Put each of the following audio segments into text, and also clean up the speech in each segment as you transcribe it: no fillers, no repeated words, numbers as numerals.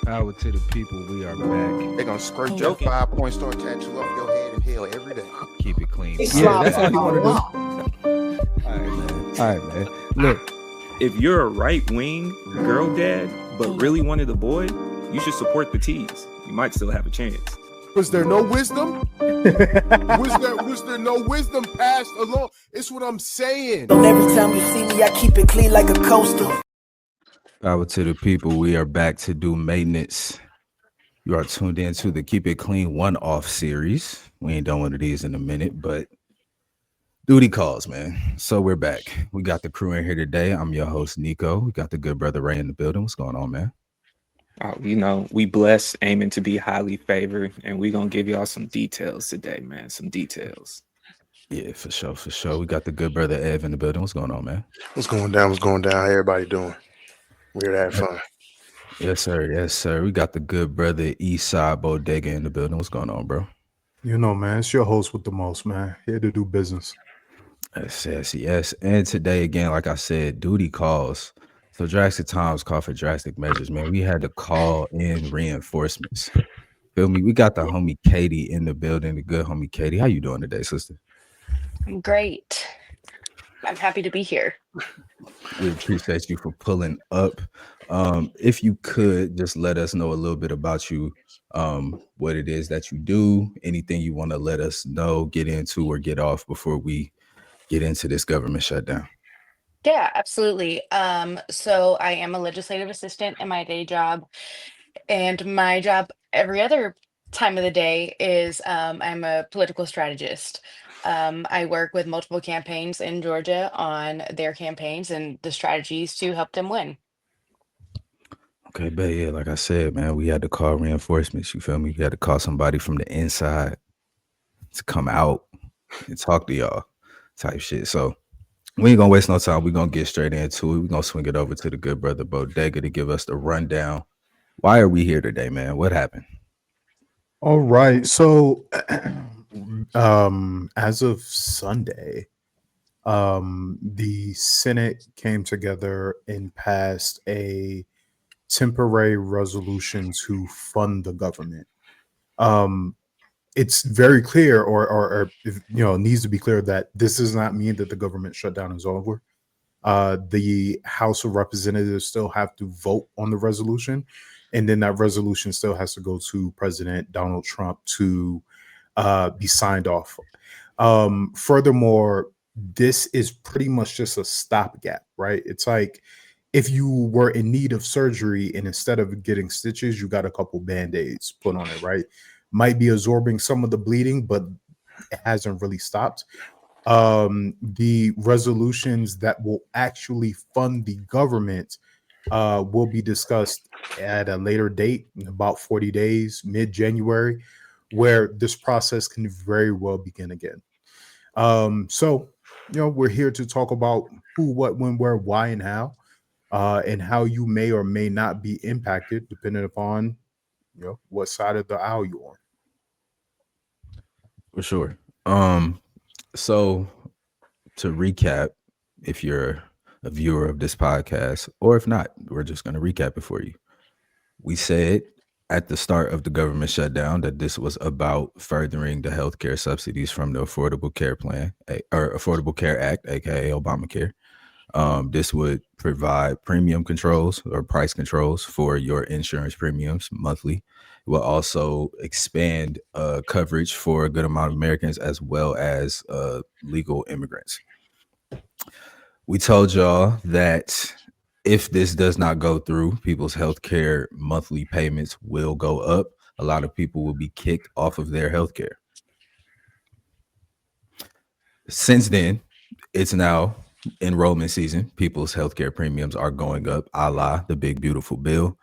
Power to the people. We are back. They're gonna skirt your 5-point star tattoo off your head in hell every day. Keep it clean. Yeah, that's all you want to do. All right, man. Look, If you're a right-wing girl dad, but really wanted a boy, you should support the T's. You might still have a chance. Was there no wisdom? was there no wisdom passed along? It's what I'm saying. And every time you see me, I keep it clean like a coaster. power to the people. We are back to do maintenance. You are tuned in to the Keep It Clean one-off series. We ain't done one of these in a minute, but duty calls, man. So we're back. We got the crew in here today. I'm your host, Nico. We got the good brother Ray in the building. What's going on, man? We blessed, aiming to be highly favored, and we're going to give y'all some details today, man. Some details. Yeah, for sure. We got the good brother Ev in the building. What's going on, man? What's going down? How everybody doing? We're here to have fun. Yes, sir. We got the good brother Eastside Bodega in the building. What's going on, bro? You know, man, it's your host with the most, man. Here to do business. Yes. And today, again, like I said, duty calls. So drastic times call for drastic measures, man. We had to call in reinforcements. Feel me? We got the homie Katie in the building, the good homie Katie. How you doing today, sister? Great. I'm happy to be here. We appreciate you for pulling up. If you could just let us know a little bit about you, what it is that you do, anything you want to let us know, get into or get off before we get into this government shutdown. Yeah, absolutely. So I am a legislative assistant in my day job, and my job every other time of the day is I'm a political strategist. I work with multiple campaigns in Georgia on their campaigns and the strategies to help them win. Okay, but yeah, like I said, man, we had to call reinforcements. You feel me? We had to call somebody from the inside to come out and talk to y'all type shit. So we ain't gonna waste no time. We're gonna get straight into it. We're gonna swing it over to the good brother Bodega to give us the rundown. Why are we here today, man? What happened? All right. So as of Sunday, the Senate came together and passed a temporary resolution to fund the government. It's very clear, or needs to be clear that this does not mean that the government shutdown is over. The House of Representatives still have to vote on the resolution, and then that resolution still has to go to President Donald Trump to be signed off. Furthermore, this is pretty much just a stopgap, right? It's like if you were in need of surgery and instead of getting stitches, you got a couple band-aids put on it, right? Might be absorbing some of the bleeding, but it hasn't really stopped. The resolutions that will actually fund the government will be discussed at a later date, in about 40 days, mid-January, where this process can very well begin again. So, we're here to talk about who, what, when, where, why, and how you may or may not be impacted, depending upon what side of the aisle you're on. For sure. So to recap, if you're a viewer of this podcast, or if not, we're just going to recap it for you. We said at the start of the government shutdown that this was about furthering the healthcare subsidies from the Affordable Care Plan or Affordable Care Act, aka Obamacare. This would provide premium controls or price controls for your insurance premiums monthly. It will also expand coverage for a good amount of Americans as well as legal immigrants. We told y'all that if this does not go through, people's healthcare monthly payments will go up. A lot of people will be kicked off of their healthcare. Since then, it's now enrollment season. People's healthcare premiums are going up, a la the big beautiful bill,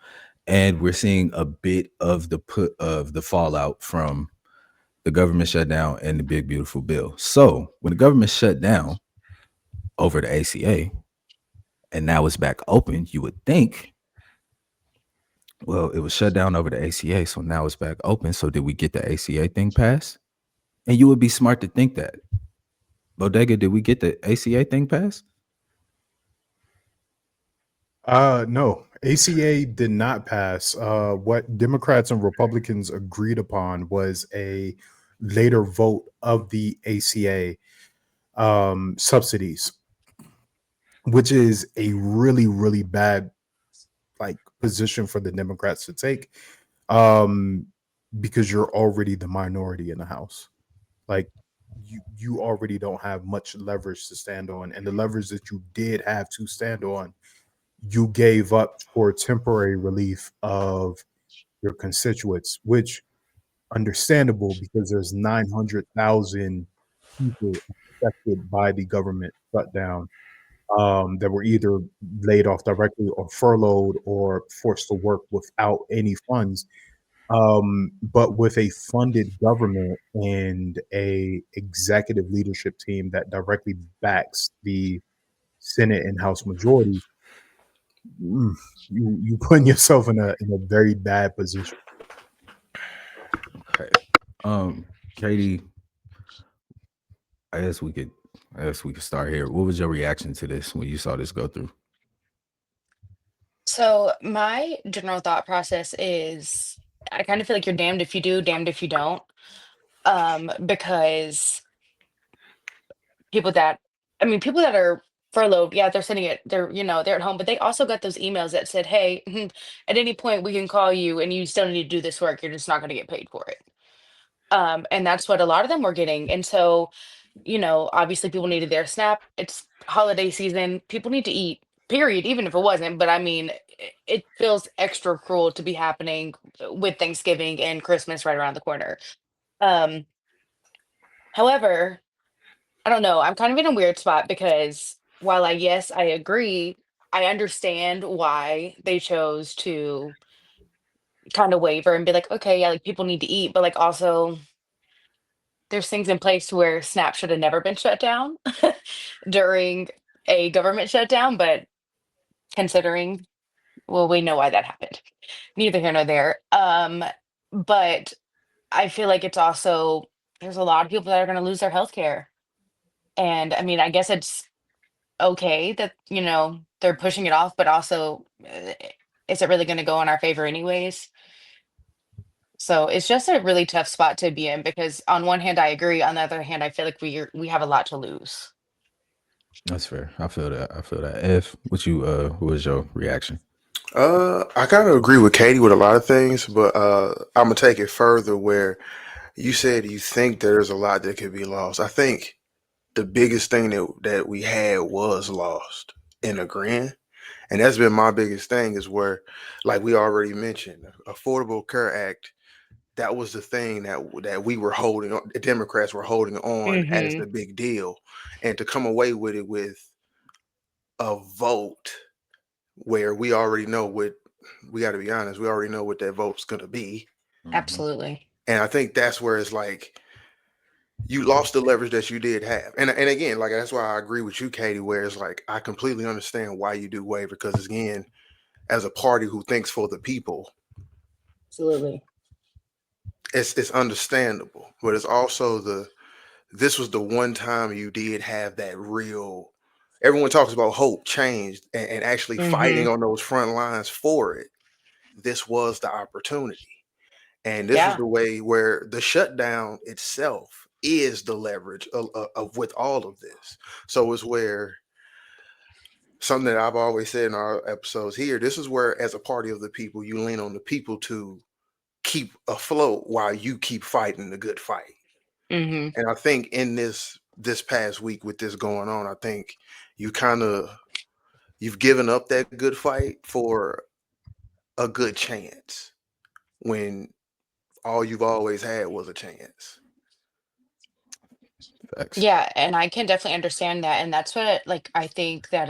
and we're seeing a bit of the fallout from the government shutdown and the big beautiful bill. So when the government shut down over the ACA and now it's back open, you would think, well, it was shut down over the ACA, so now it's back open. So did we get the ACA thing passed? And you would be smart to think that. Bodega, did we get the ACA thing passed? No, ACA did not pass. What Democrats and Republicans agreed upon was a later vote of the ACA subsidies, which is a really, really bad like position for the Democrats to take, um, because you're already the minority in the House. Like you already don't have much leverage to stand on, and the leverage that you did have to stand on, you gave up for temporary relief of your constituents, which understandable because there's 900,000 people affected by the government shutdown, that were either laid off directly or furloughed or forced to work without any funds. But with a funded government and a executive leadership team that directly backs the Senate and House majorities, mm, you putting yourself in a very bad position. Okay. Katie, I guess we could start here. What was your reaction to this when you saw this go through? So my general thought process is I kind of feel like you're damned if you do, damned if you don't. Because people that I mean, people that are furloughed, yeah, they're sending it, they're at home, but they also got those emails that said, hey, at any point we can call you and you still need to do this work. You're just not going to get paid for it. And that's what a lot of them were getting. And so, obviously people needed their SNAP. It's holiday season. People need to eat, period, even if it wasn't. But I mean, it feels extra cruel to be happening with Thanksgiving and Christmas right around the corner. Um, However, I don't know. I'm kind of in a weird spot because while yes, I agree, I understand why they chose to kind of waver and be like, okay, yeah, like people need to eat, but like also there's things in place where Snap should have never been shut down during a government shutdown, but considering, well, we know why that happened. Neither here nor there. But I feel like it's also there's a lot of people that are going to lose their health care. And I mean, I guess it's okay that, they're pushing it off, but also, is it really going to go in our favor anyways? So it's just a really tough spot to be in because on one hand I agree, on the other hand I feel like we have a lot to lose. That's fair. I feel that. F, what was your reaction? I kind of agree with Katie with a lot of things, but I'm gonna take it further where you said you think there's a lot that could be lost. I think the biggest thing that we had was lost in agreeing. And that's been my biggest thing is where, like we already mentioned, Affordable Care Act, that was the thing that we were holding on, the Democrats were holding on as Hmm. the big deal. And to come away with it with a vote where we already know what we got to be honest, we already know what that vote's going to be. Mhm. Absolutely. And I think that's where it's like you lost the leverage that you did have. And again, like that's why I agree with you, Katie, where it's like I completely understand why you do waiver because again, as a party who thinks for the people, Absolutely. it's understandable. But it's also this was the one time you did have that real everyone talks about hope, change, and actually Hmm. fighting on those front lines for it. This was the opportunity. And this was Yeah. the way where the shutdown itself is the leverage of with all of this. So it's where something that I've always said in our episodes here, this is where as a party of the people, you lean on the people to keep afloat while you keep fighting the good fight. Hmm. And I think in this past week with this going on, I think you kind of you've given up that good fight for a good chance when all you've always had was a chance. Facts. Yeah, and I can definitely understand that. And that's what like I think that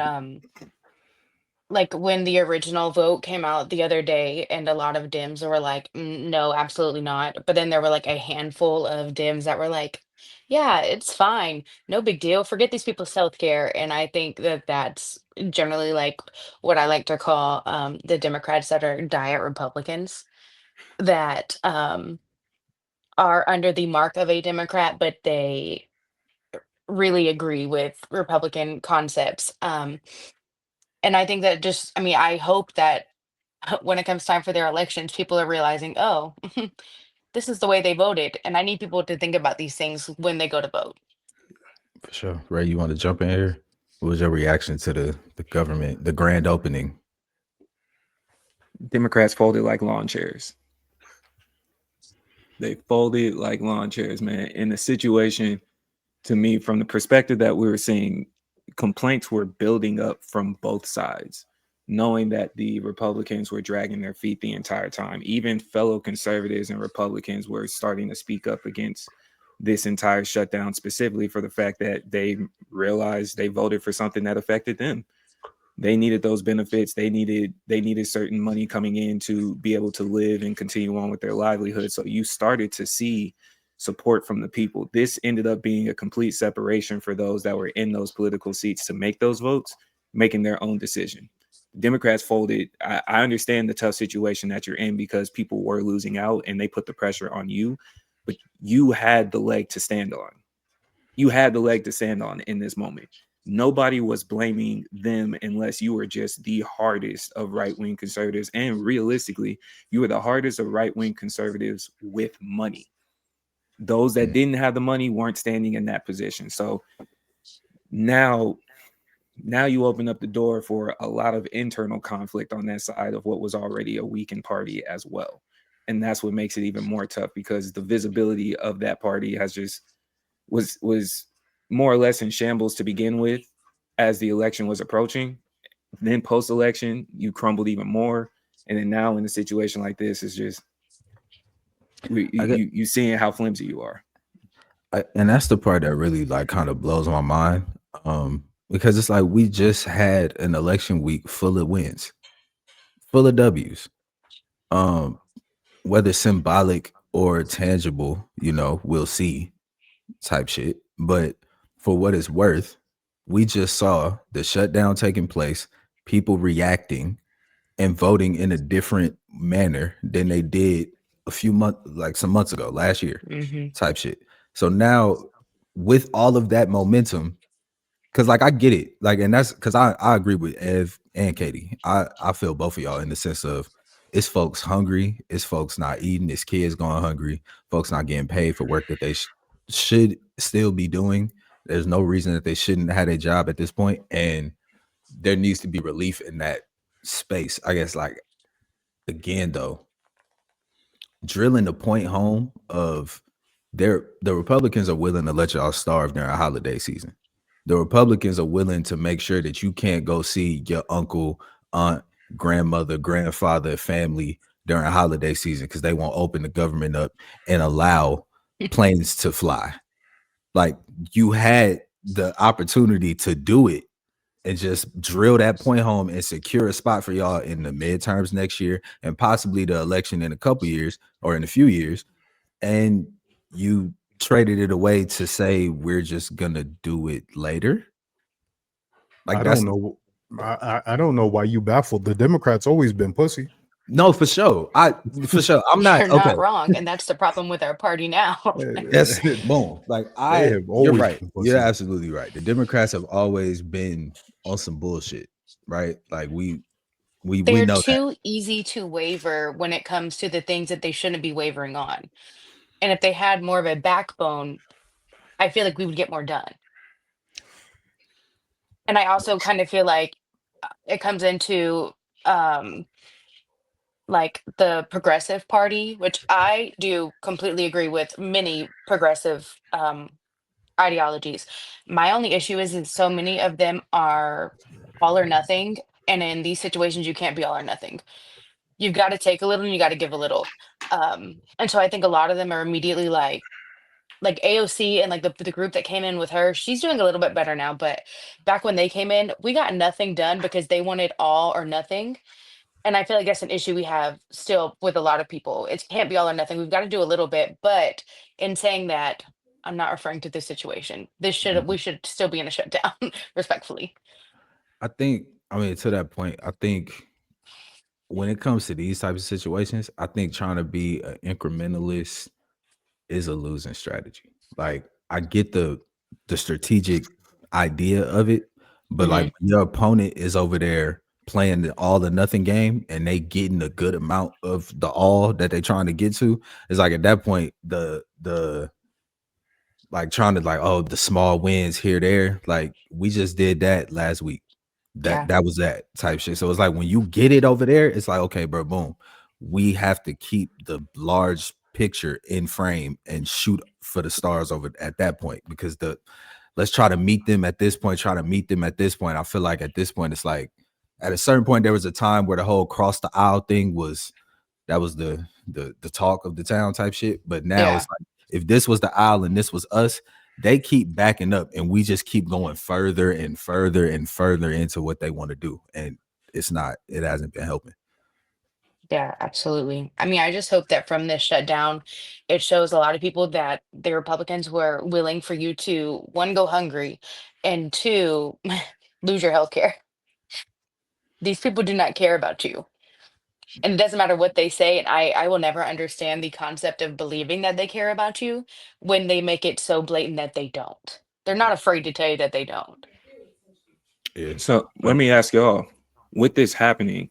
like when the original vote came out the other day and a lot of Dems were like, no, absolutely not. But then there were like a handful of Dems that were like, yeah, it's fine. No big deal. Forget these people's health care. And I think that that's generally like what I like to call the Democrats that are diet Republicans that are under the mark of a Democrat, but they really agree with Republican concepts. And I think that just, I mean, I hope that when it comes time for their elections, people are realizing, oh, this is the way they voted. And I need people to think about these things when they go to vote. For sure. Ray, you want to jump in here? What was your reaction to the government, the grand opening? Democrats folded like lawn chairs. They folded like lawn chairs, man. In the situation, to me, from the perspective that we were seeing, complaints were building up from both sides, knowing that the Republicans were dragging their feet the entire time. Even fellow conservatives and Republicans were starting to speak up against this entire shutdown, specifically for the fact that they realized they voted for something that affected them. They needed those benefits. They needed certain money coming in to be able to live and continue on with their livelihood. So you started to see support from the people. This ended up being a complete separation for those that were in those political seats to make those votes, making their own decision. Democrats folded. I understand the tough situation that you're in because people were losing out and they put the pressure on you, but you had the leg to stand on. You had the leg to stand on in this moment. Nobody was blaming them unless you were just the hardest of right-wing conservatives. And realistically, you were the hardest of right-wing conservatives with money. Those that didn't have the money weren't standing in that position. So now you open up the door for a lot of internal conflict on that side of what was already a weakened party as well. And that's what makes it even more tough because the visibility of that party has just was more or less in shambles to begin with as the election was approaching. Then post-election, you crumbled even more. And then now in a situation like this, it's just you seeing how flimsy you are. And that's the part that really like kind of blows my mind. Because it's like we just had an election week full of wins, full of W's. Whether symbolic or tangible, we'll see type shit. But for what it's worth, we just saw the shutdown taking place, people reacting and voting in a different manner than they did some months ago, last year, type shit. So now with all of that momentum, because like I get it, like, and that's because I agree with Ev and Katie. I feel both of y'all in the sense of it's folks hungry, it's folks not eating, it's kids going hungry, folks not getting paid for work that they should still be doing. There's no reason that they shouldn't have a job at this point, and there needs to be relief in that space. I guess, like, again though, drilling the point home of the Republicans are willing to let y'all starve during a holiday season. The Republicans are willing to make sure that you can't go see your uncle, aunt, grandmother, grandfather, family during holiday season because they won't open the government up and allow planes to fly. Like, you had the opportunity to do it and just drill that point home and secure a spot for y'all in the midterms next year and possibly the election in a couple years or in a few years. And you traded it away to say we're just gonna do it later. Like, I don't know. I don't know why you baffled. The Democrats always been pussy. No, for sure. I'm not. You're Okay, not wrong, and that's the problem with our party now. that's boom. Like, They have you're always right. been pussy. You're absolutely right. The Democrats have always been on some bullshit, right? Like, we They're know that. too easy to waver when it comes to the things that they shouldn't be wavering on. And if they had more of a backbone, I feel like we would get more done. And I also kind of feel like it comes into like the progressive party, which I do completely agree with many progressive ideologies. My only issue is so many of them are all or nothing. And in these situations, you can't be all or nothing. You've got to take a little and you got to give a little. And so I think a lot of them are immediately like AOC and like the group that came in with her, she's doing a little bit better now. But back when they came in, we got nothing done because they wanted all or nothing. And I feel like that's an issue we have still with a lot of people. It can't be all or nothing. We've got to do a little bit. But in saying that, I'm not referring to this situation. We should still be in a shutdown, respectfully. I mean, to that point, I think when it comes to these types of situations, I think trying to be an incrementalist is a losing strategy. Like, I get the strategic idea of it, but like, when your opponent is over there playing the all or nothing game and they getting a good amount of the all that they trying to get to, it's like at that point the like trying to like, oh, the small wins here there, like we just did that last week. Yeah. That was that type shit. So it's like when you get it over there, it's like, okay, bro, boom. We have to keep the large picture in frame and shoot for the stars over at that point, because let's try to meet them at this point, try to meet them at this point. I feel like at this point, it's like at a certain point, there was a time where the whole cross the aisle thing was the talk of the town type shit. But now it's like, if this was the aisle and this was us, they keep backing up and we just keep going further and further and further into what they want to do. And it hasn't been helping. Yeah, absolutely. I mean, I just hope that from this shutdown, it shows a lot of people that the Republicans were willing for you to, one, go hungry, and two, lose your health care. These people do not care about you. And it doesn't matter what they say. And I will never understand the concept of believing that they care about you when they make it so blatant that they don't. They're not afraid to tell you that they don't. Yeah. So let me ask y'all, with this happening,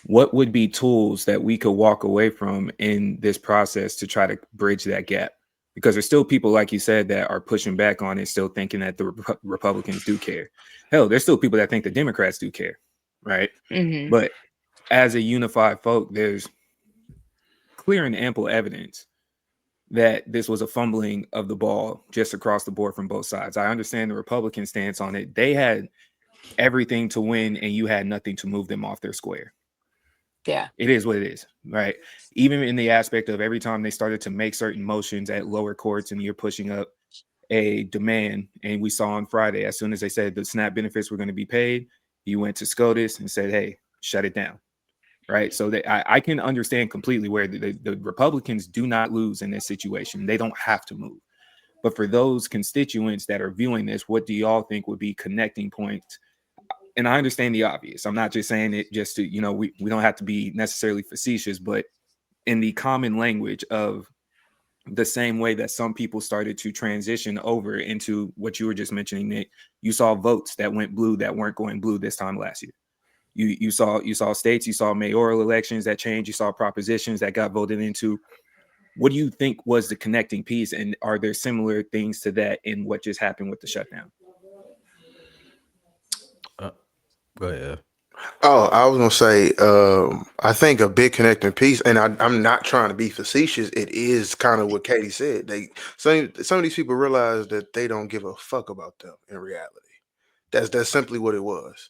what would be tools that we could walk away from in this process to try to bridge that gap? Because there's still people, like you said, that are pushing back on it, still thinking that the Republicans do care. Hell, there's still people that think the Democrats do care, right? Hmm. But as a unified folk, there's clear and ample evidence that this was a fumbling of the ball just across the board from both sides. I understand the Republican stance on it. They had everything to win, and you had nothing to move them off their square. Yeah. It is what it is, right? Even in the aspect of every time they started to make certain motions at lower courts and you're pushing up a demand, and we saw on Friday, as soon as they said the SNAP benefits were going to be paid, you went to SCOTUS and said, hey, shut it down, right? So I can understand completely where the Republicans do not lose in this situation. They don't have to move. But for those constituents that are viewing this, what do y'all think would be connecting points? And I understand the obvious. I'm not just saying it just to, we don't have to be necessarily facetious, but in the common language of the same way that some people started to transition over into what you were just mentioning, Nick, you saw votes that went blue that weren't going blue this time last year. You saw states, you saw mayoral elections that changed, you saw propositions that got voted into. What do you think was the connecting piece? And are there similar things to that in what just happened with the shutdown? Go ahead. Oh, I was gonna say, I think a big connecting piece, and I'm not trying to be facetious. It is kind of what Katie said. Some of these people realize that they don't give a fuck about them in reality. That's simply what it was,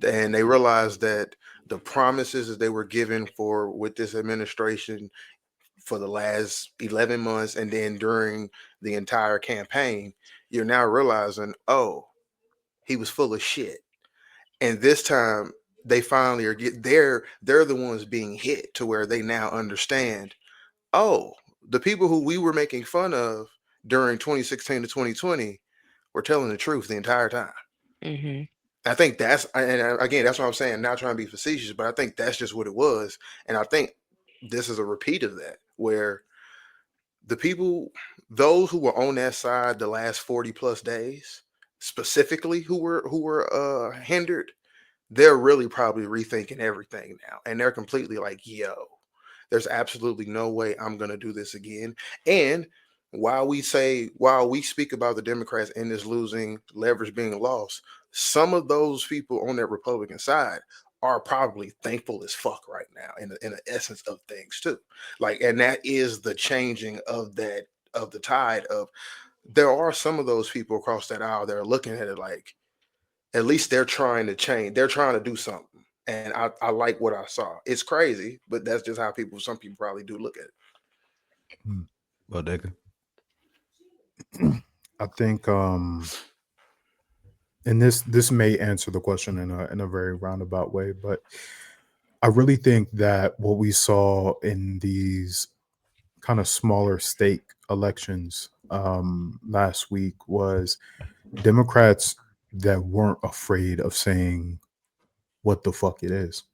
and they realized that the promises that they were given for with this administration for the last 11 months, and then during the entire campaign, you're now realizing, oh, he was full of shit. And this time they finally they're the ones being hit to where they now understand, oh, the people who we were making fun of during 2016 to 2020 were telling the truth the entire time. Hmm. I think again, that's what I'm saying, not trying to be facetious, but I think that's just what it was. And I think this is a repeat of that, where the people, those who were on that side the last 40 plus days, specifically who were hindered, they're really probably rethinking everything now. And they're completely like, yo, there's absolutely no way I'm going to do this again. And while we speak about the Democrats and this losing leverage being lost, some of those people on that Republican side are probably thankful as fuck right now in the essence of things too. Like, and that is the changing of the tide of, there are some of those people across that aisle that are looking at it like, at least they're trying to change. They're trying to do something. And I like what I saw. It's crazy, but that's just how some people probably do look at it. Well, Decker. I think and this may answer the question in a very roundabout way, but I really think that what we saw in these kind of smaller state elections last week was Democrats that weren't afraid of saying what the fuck it is.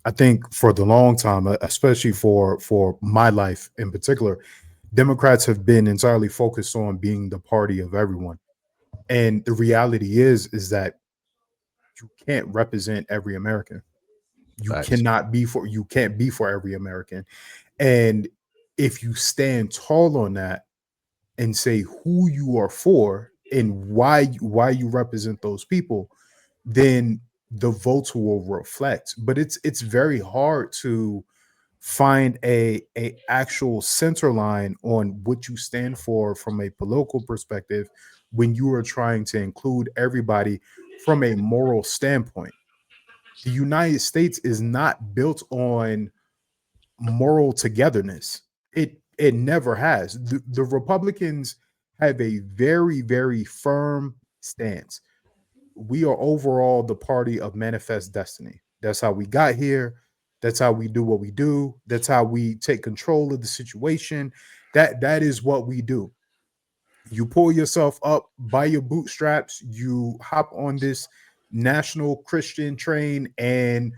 I think for the long time, especially for my life in particular, Democrats have been entirely focused on being the party of everyone. And the reality is that you can't represent every American. You Facts. can't be for every American. And if you stand tall on that and say who you are for and why you represent those people, then the votes will reflect. But it's very hard to find a actual center line on what you stand for from a political perspective when you are trying to include everybody from a moral standpoint. The United States is not built on moral togetherness. It never has. The Republicans have a very firm stance. We are overall the party of manifest destiny. That's how we got here. That's how we do what we do. That's how we take control of the situation. That is what we do. You pull yourself up by your bootstraps, you hop on this national Christian train, and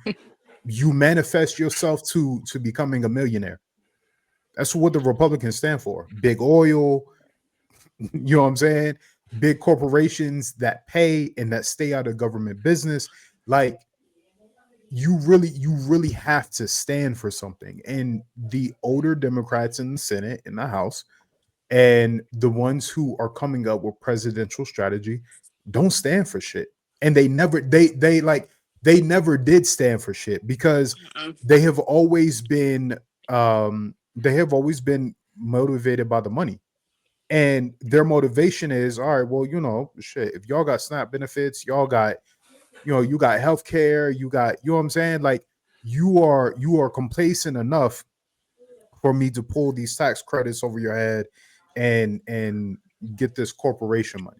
you manifest yourself to becoming a millionaire. That's what the Republicans stand for. Big oil, you know what I'm saying? Big corporations that pay and that stay out of government business. Like, you really have to stand for something. And the older Democrats in the Senate, in the House, and the ones who are coming up with presidential strategy don't stand for shit. And they never did stand for shit because Mm-mm. they have always been motivated by the money. And their motivation is, all right, well, shit, if y'all got SNAP benefits, y'all got, you got health care, you got, you know what I'm saying? Like, you are complacent enough for me to pull these tax credits over your head and get this corporation money.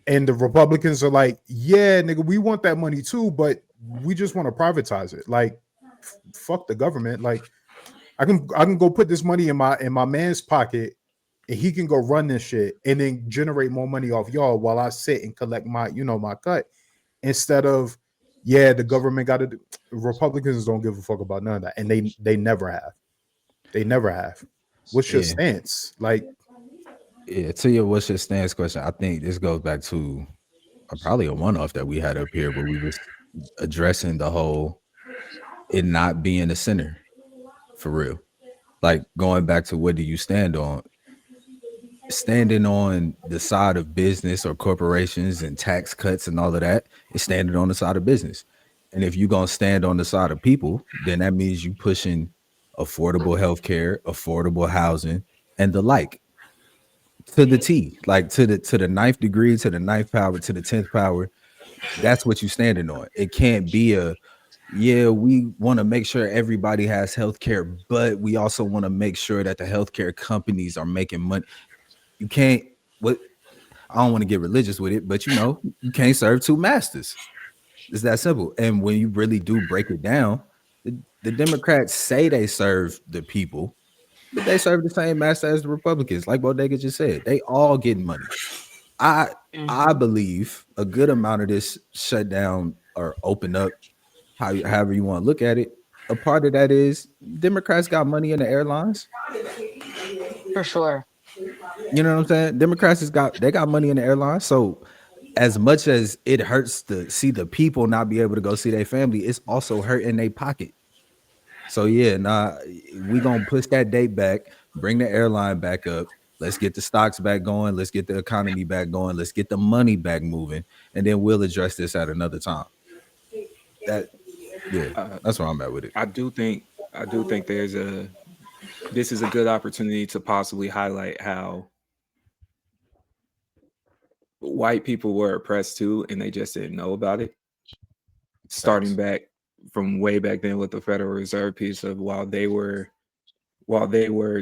And the Republicans are like, yeah, nigga, we want that money too, but we just want to privatize it. Like, fuck the government. Like, I can go put this money in my man's pocket, and he can go run this shit and then generate more money off y'all while I sit and collect my cut, instead of, yeah, the government got to do. Republicans don't give a fuck about none of that, and they never have. They never have. What's your Yeah. stance? Like, Yeah. To your what's your stance question, I think this goes back to probably a one-off that we had up here where we was addressing the whole it not being the center for real. Like, going back to what do you stand on? Standing on the side of business or corporations and tax cuts and all of that is standing on the side of business. And if you're gonna stand on the side of people, then that means you pushing affordable healthcare, affordable housing, and the like, to the T, like to the ninth degree, to the ninth power, to the 10th power. That's what you standing on. It can't be yeah, we want to make sure everybody has health care, but we also want to make sure that the healthcare companies are making money. You can't, what, I don't want to get religious with it, but you can't serve two masters. It's that simple. And when you really do break it down, the Democrats say they serve the people, but they serve the same master as the Republicans. Like Bodega just said, they all getting money. I I Mhm. believe a good amount of this shutdown or open up, however you want to look at it, a part of that is Democrats got money in the airlines. For sure. You know what I'm saying? Democrats they got money in the airlines. So as much as it hurts to see the people not be able to go see their family, it's also hurting their pocket. So yeah, nah, we gonna push that date back, bring the airline back up. Let's get the stocks back going. Let's get the economy back going. Let's get the money back moving, and then we'll address this at another time. That Yeah, Uh, that's where I'm at with it. I do think this is a good opportunity to possibly highlight how white people were oppressed too, and they just didn't know about it. Starting Facts. back from way back then with the Federal Reserve piece of while they were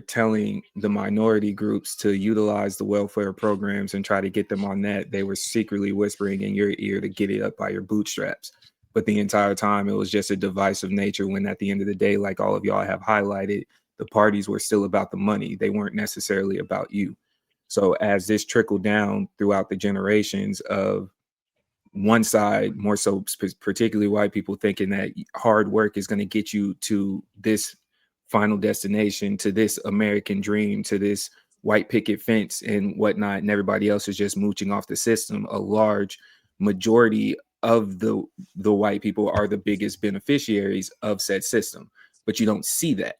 telling the minority groups to utilize the welfare programs and try to get them on that, they were secretly whispering in your ear to get it up by your bootstraps. But the entire time, it was just a divisive nature when at the end of the day, like all of y'all have highlighted, the parties were still about the money. They weren't necessarily about you. So as this trickled down throughout the generations of one side, more so particularly white people, thinking that hard work is going to get you to this final destination, to this American dream, to this white picket fence and whatnot, and everybody else is just mooching off the system. A large majority of the white people are the biggest beneficiaries of said system, but you don't see that,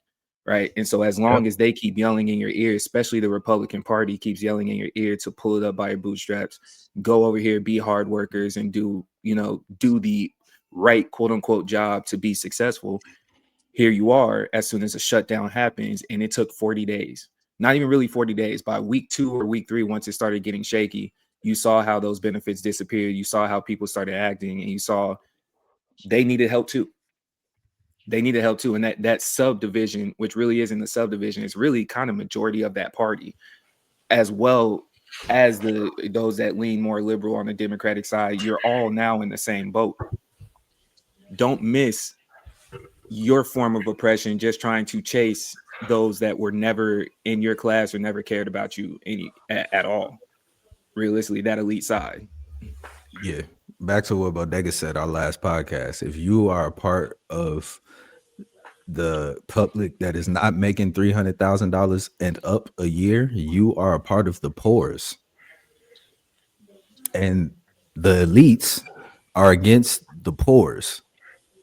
right? And so as long as they keep yelling in your ear, especially the Republican Party keeps yelling in your ear to pull it up by your bootstraps, go over here, be hard workers, and do the right quote unquote job to be successful. Here you are, as soon as a shutdown happens, and it took 40 days, not even really 40 days, by week 2 or week 3, once it started getting shaky, you saw how those benefits disappeared. You saw how people started acting, and you saw they needed help too. They needed help too. And that subdivision, which really isn't a subdivision, is really kind of majority of that party, as well as those that lean more liberal on the Democratic side. You're all now in the same boat. Don't miss your form of oppression just trying to chase those that were never in your class or never cared about you at all. Realistically, that elite side. Yeah. Back to what Bodega said our last podcast. If you are a part of the public that is not making $300,000 and up a year, you are a part of the poor's. And the elites are against the poor's.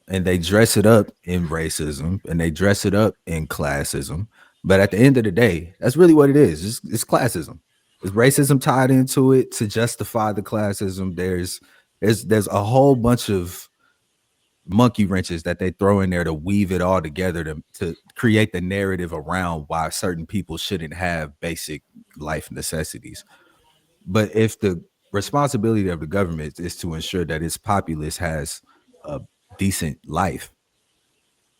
And they dress it up in racism and they dress it up in classism. But at the end of the day, that's really what it is. It's classism. There's racism tied into it to justify the classism. There's a whole bunch of monkey wrenches that they throw in there to weave it all together to create the narrative around why certain people shouldn't have basic life necessities. But if the responsibility of the government is to ensure that its populace has a decent life,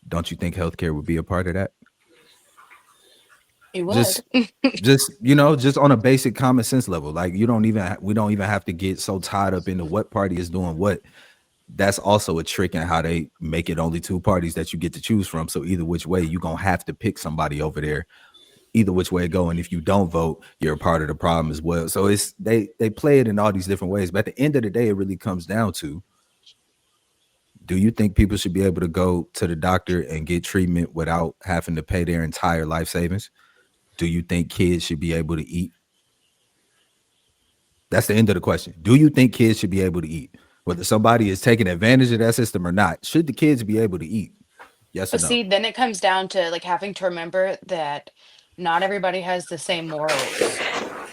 don't you think healthcare would be a part of that? You would. Just on a basic common sense level. Like we don't even have to get so tied up into what party is doing what. That's also a trick in how they make it only 2 parties that you get to choose from. So either which way, you're gonna have to pick somebody over there, either which way it go. And if you don't vote, you're a part of the problem as well. So it's they play it in all these different ways. But at the end of the day, it really comes down to, do you think people should be able to go to the doctor and get treatment without having to pay their entire life savings? Do you think kids should be able to eat? That's the end of the question. Do you think kids should be able to eat? Whether somebody is taking advantage of that system or not, should the kids be able to eat? Yes or But no? see, then it comes down to like having to remember that not everybody has the same morals.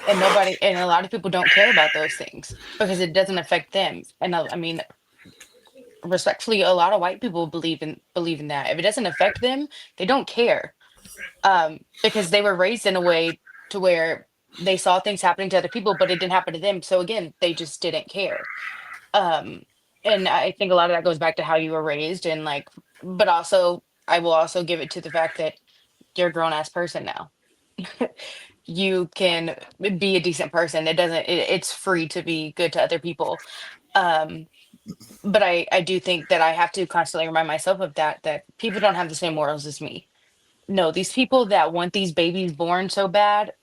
And a lot of people don't care about those things because it doesn't affect them. And I mean, respectfully, a lot of white people believe in that. If it doesn't affect them, they don't care. Because they were raised in a way to where they saw things happening to other people, but it didn't happen to them. So again, they just didn't care. Um, and I think a lot of that goes back to how you were raised and like, but also I will also give it to the fact that you're a grown ass person now. You can be a decent person. It's free to be good to other people. Um, but I do think that I have to constantly remind myself of that people don't have the same morals as me. No, these people that want these babies born so bad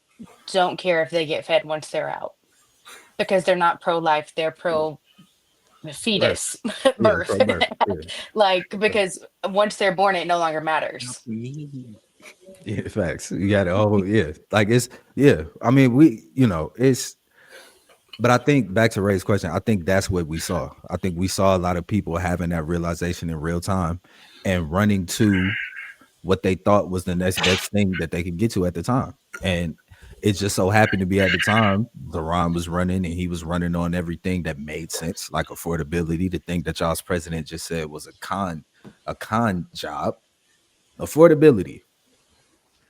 don't care if they get fed once they're out because they're not pro life, they're pro Birth. fetus Yeah, birth. pro birth. Yeah. Like, because once they're born, it no longer Not matters. for me. Yeah, facts. You got it. Oh, yeah. Like yeah. I mean, but I think back to Ray's question, I think that's what we saw. I think we saw a lot of people having that realization in real time and running to what they thought was the next best thing that they could get to at the time. And it just so happened to be at the time, Deron was running and he was running on everything that made sense, like affordability. The thing that y'all's president just said was a con job. Affordability.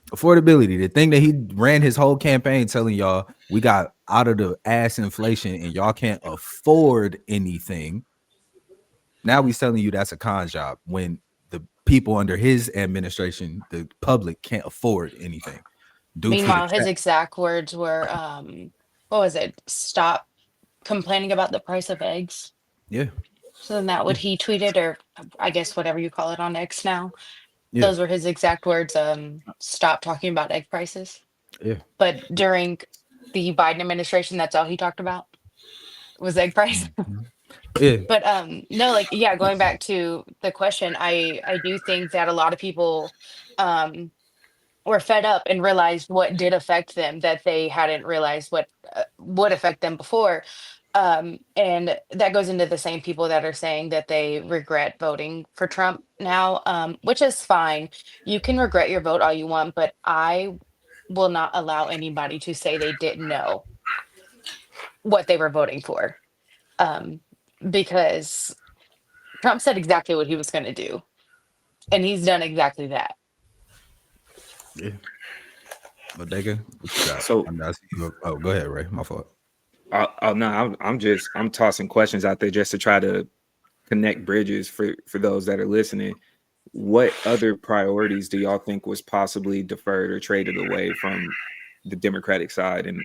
The thing that he ran his whole campaign telling y'all, we got out of the ass inflation and y'all can't afford anything. Now he's telling you that's a con job when the people under his administration, the public, can't afford anything due to the Meanwhile, his exact words were, what was it? Stop complaining about the price of eggs. yeah, So then that what he tweeted, or I guess whatever you call it on X now. yeah, Those were his exact words. Stop talking about egg prices. yeah, But during the Biden administration, that's all he talked about was egg price. yeah. But no, like, yeah, going back to the question, I do think that a lot of people um were fed up and realized what did affect them that they hadn't realized what would affect them before. And that goes into the same people that are saying that they regret voting for Trump now, which is fine. You can regret your vote all you want, but I will not allow anybody to say they didn't know what they were voting for, um, because Trump said exactly what he was going to do, and he's done exactly that. Yeah. Bodega, what you got? So I see you. Oh, go ahead, Ray. My fault. no, I'm tossing questions out there just to try to connect bridges for those that are listening. What other priorities do y'all think was possibly deferred or traded away from the Democratic side and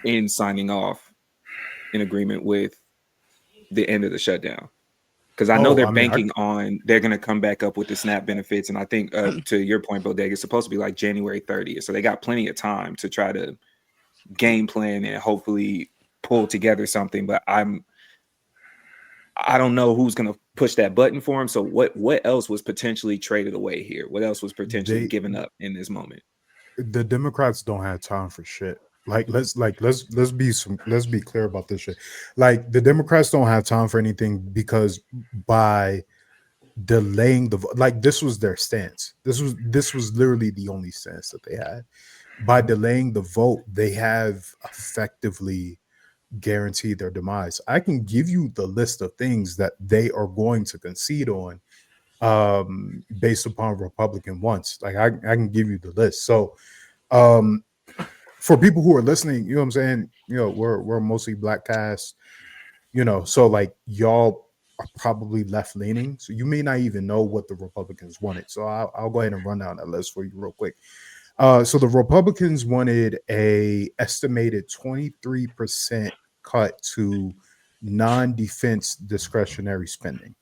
in signing off in agreement with the end of the shutdown? Because I know Oh, they're I mean, banking on they're going to come back up with the SNAP benefits, and I think to your point, Bodega, it's supposed to be like January 30th, so they got plenty of time to try to game plan and hopefully pull together something. But I don't know who's going to push that button for him. So what else was potentially traded away here? What else was potentially they given up in this moment? the Democrats don't have time for shit. Let's be clear about this shit. Like the Democrats don't have time for anything because by delaying like this was their stance. This was literally the only stance that they had. By delaying the vote, they have effectively guaranteed their demise. I can give you the list of things that they are going to concede on based upon Republican wants. Like I can give you the list. So um for people who are listening, you know what I'm saying? We're mostly black cast, so like y'all are probably left leaning. So you may not even know what the Republicans wanted. So I'll go ahead and run down that list for you real quick. So the Republicans wanted a estimated 23% cut to non-defense discretionary spending.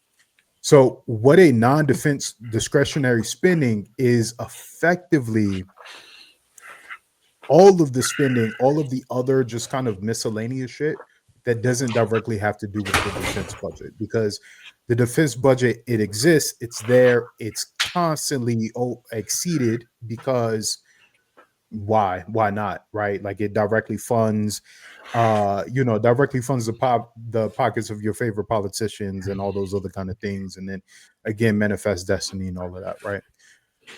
So what a non-defense discretionary spending is effectively all of the spending, all of the other just kind of miscellaneous shit that doesn't directly have to do with the defense budget because the defense budget it exists, it's there, it's constantly exceeded because why not, right? Like it directly funds directly funds the pockets of your favorite politicians and all those other kind of things, and then again manifest destiny and all of that, right?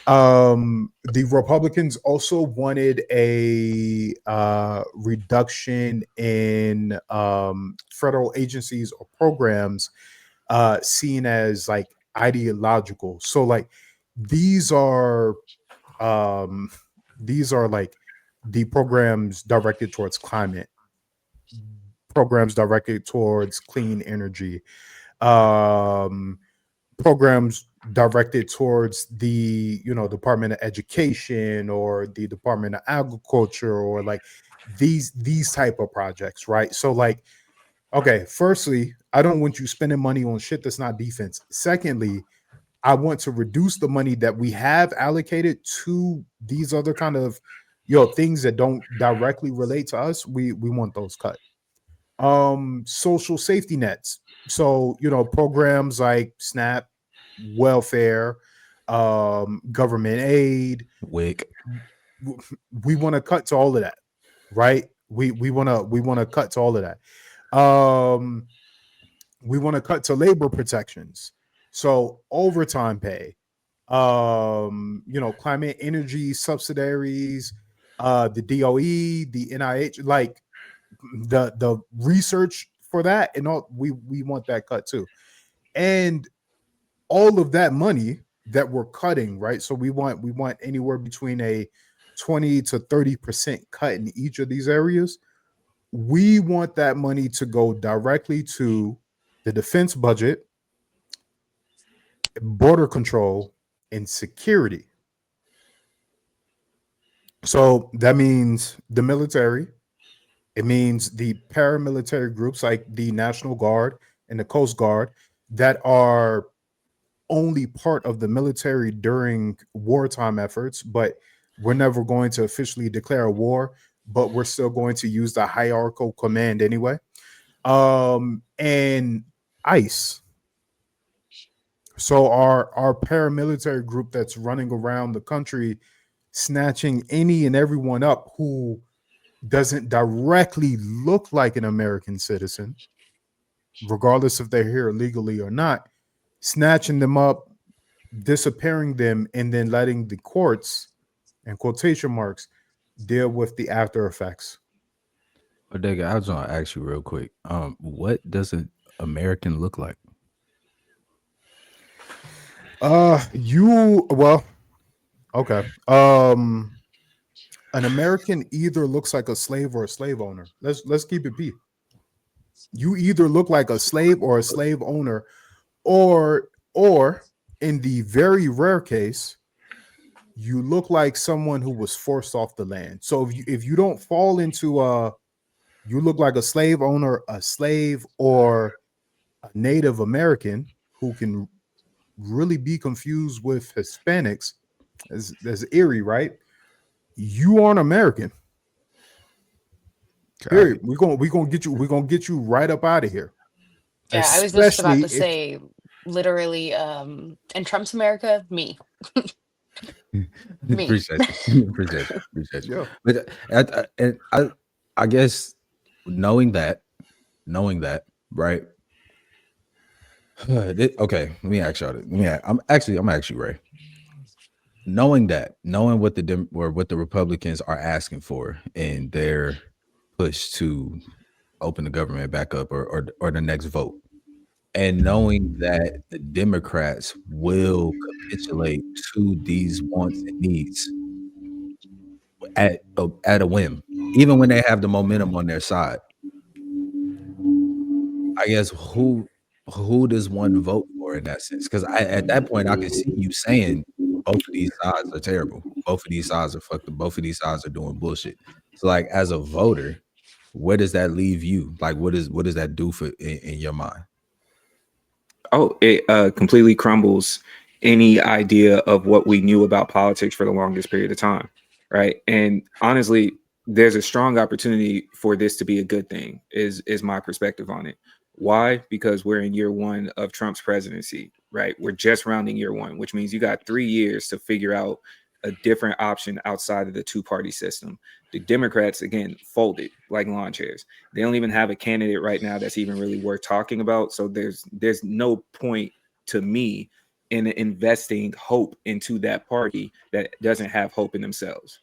The Republicans also wanted a reduction in federal agencies or programs seen as like ideological. So like these are um these are like the programs directed towards climate, programs directed towards clean energy, um programs directed towards the Department of Education or the Department of Agriculture, or like these type of projects, right? So like, okay, firstly, I don't want you spending money on shit that's not defense. Secondly, I want to reduce the money that we have allocated to these other kind of things that don't directly relate to us. We want those cut. Social safety nets. So, programs like SNAP, welfare, government aid, Wick. we want to cut to all of that, right? We want to cut to all of that. Um we want to cut to labor protections. So overtime pay, climate energy subsidiaries, the DOE, the NIH, like the research for that and all, we want that cut too. And all of that money that we're cutting, right? So we want anywhere between a 20 to 30% cut in each of these areas. We want that money to go directly to the defense budget, border control, and security. So that means the military, it means the paramilitary groups like the National Guard and the Coast Guard that are only part of the military during wartime efforts, but we're never going to officially declare a war, but we're still going to use the hierarchical command anyway. And ICE. So our paramilitary group that's running around the country snatching any and everyone up who doesn't directly look like an American citizen, regardless if they're here illegally or not, snatching them up, disappearing them, and then letting the courts and quotation marks deal with the after effects. But Digga, I was gonna ask you real quick. What does an American look like? You well, okay. An American either looks like a slave or a slave owner. Let's keep it P. You either look like a slave or a slave owner, or in the very rare case, you look like someone who was forced off the land. So if you don't fall into you look like a slave owner, a slave, or a Native American who can really be confused with Hispanics as eerie, right? You aren't American. Period. We're gonna get you right up out of here. Yeah, I was just about Especially to if say, literally, in Trump's America, me, me. Appreciate you. Appreciate you. yeah. But I guess knowing that, right? Okay, let me ask y'all. I'm actually Ray. Knowing that, knowing what what the Republicans are asking for in their push to open the government back up, or the next vote, and knowing that the Democrats will capitulate to these wants and needs at a whim, even when they have the momentum on their side. I guess who does one vote for in that sense? Because at that point I can see you saying both of these sides are terrible. Both of these sides are fucked up. Both of these sides are doing bullshit. So like as a voter, where does that leave you? Like what does that do for in your mind? Oh, it completely crumbles any idea of what we knew about politics for the longest period of time, right? And honestly, there's a strong opportunity for this to be a good thing. Is my perspective on it. Why? Because we're in year one of Trump's presidency, right? We're just rounding year one, which means you got 3 years to figure out a different option outside of the two-party system. The Democrats, again, folded like lawn chairs. They don't even have a candidate right now that's even really worth talking about. So there's no point to me in investing hope into that party that doesn't have hope in themselves.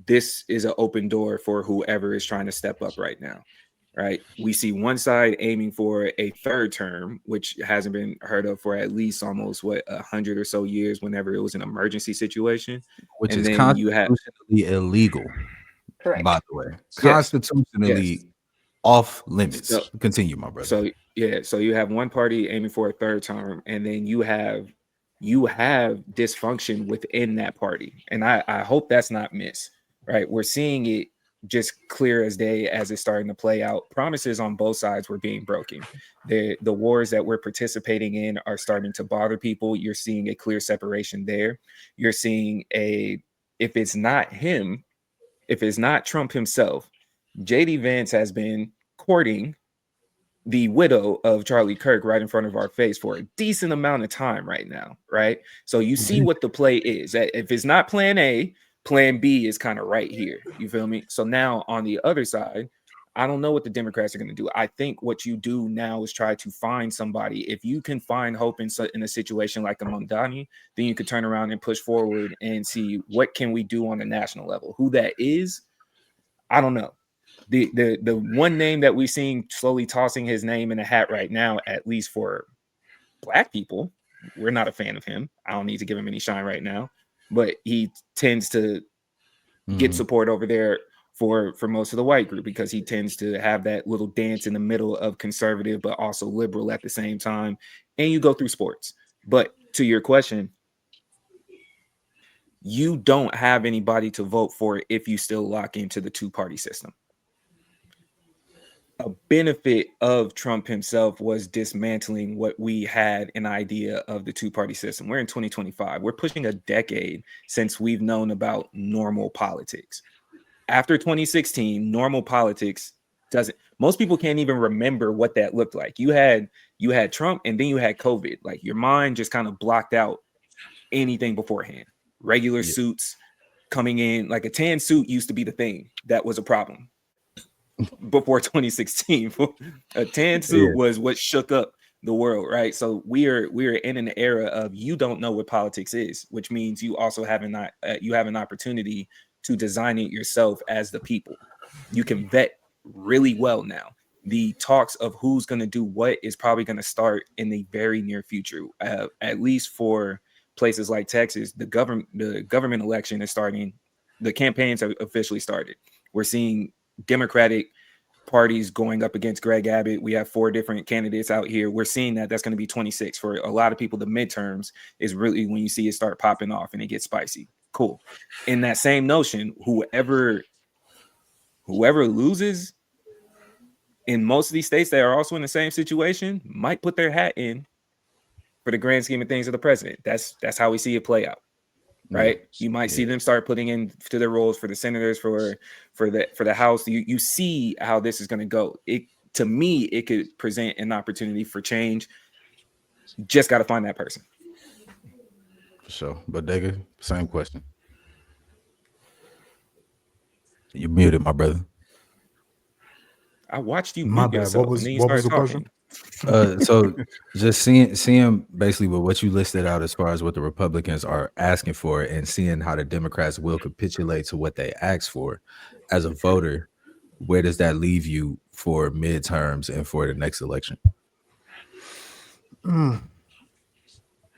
This is an open door for whoever is trying to step up right now. Right. We see one side aiming for a third term, which hasn't been heard of for at least almost 100 or so years, whenever it was an emergency situation. Which And is then you have, constitutionally illegal, by Correct. the way. yes, Constitutionally off limits. so Continue, my brother. so yeah, so you have one party aiming for a third term, and then you have dysfunction within that party. And I hope that's not missed. Right. We're seeing it just clear as day as it's starting to play out. Promises on both sides were being broken. The wars that we're participating in are starting to bother people. You're seeing a clear separation there. You're seeing if it's not him, if it's not Trump himself, JD Vance has been courting the widow of Charlie Kirk right in front of our face for a decent amount of time right now, right? So you see what the play is. If it's not plan A, plan B is kind of right here. You feel me? So now on the other side, I don't know what the Democrats are going to do. I think what you do now is try to find somebody. If you can find hope in a situation like a Mondani, then you could turn around and push forward and see what can we do on a national level. Who that is, I don't know. The one name that we've seen slowly tossing his name in a hat right now, at least for Black people, we're not a fan of him. I don't need to give him any shine right now, but he tends to get support over there for most of the white group because he tends to have that little dance in the middle of conservative but also liberal at the same time. And you go through sports. But to your question, you don't have anybody to vote for if you still lock into the two-party system. A benefit of Trump himself was dismantling what we had an idea of the two-party system. We're in 2025. We're pushing a decade since we've known about normal politics. After 2016, normal politics doesn't. Most people can't even remember what that looked like. You had Trump, and then you had COVID. Like your mind just kind of blocked out anything beforehand. Regular suits, coming in like a tan suit used to be the thing that was a problem before 2016. A tan suit Yeah. was what shook up the world, right? So we're in an era of you don't know what politics is, which means you also have you have an opportunity to design it yourself as the people. You can vet really well now. The talks of who's going to do what is probably going to start in the very near future. At least for places like Texas, the government election is starting. The campaigns have officially started. We're seeing Democratic parties going up against Greg Abbott. We have 4 different candidates out here. We're seeing that that's going to be 26 for a lot of people. The midterms is really when you see it start popping off and it gets spicy. Cool. In that same notion, whoever loses in most of these states that are also in the same situation might put their hat in for the grand scheme of things of the president. That's how we see it play out. Right. Yeah. You might see them start putting in to their roles for the senators, for the House. You see how this is going to go. It, to me, it could present an opportunity for change. Just got to find that person. For sure. But Dega, same question. You muted, my brother. I watched you My mute bad. yourself, and then you started The talking. question? So just seeing basically what you listed out as far as what the Republicans are asking for, and seeing how the Democrats will capitulate to what they ask for, as a voter, where does that leave you for midterms and for the next election?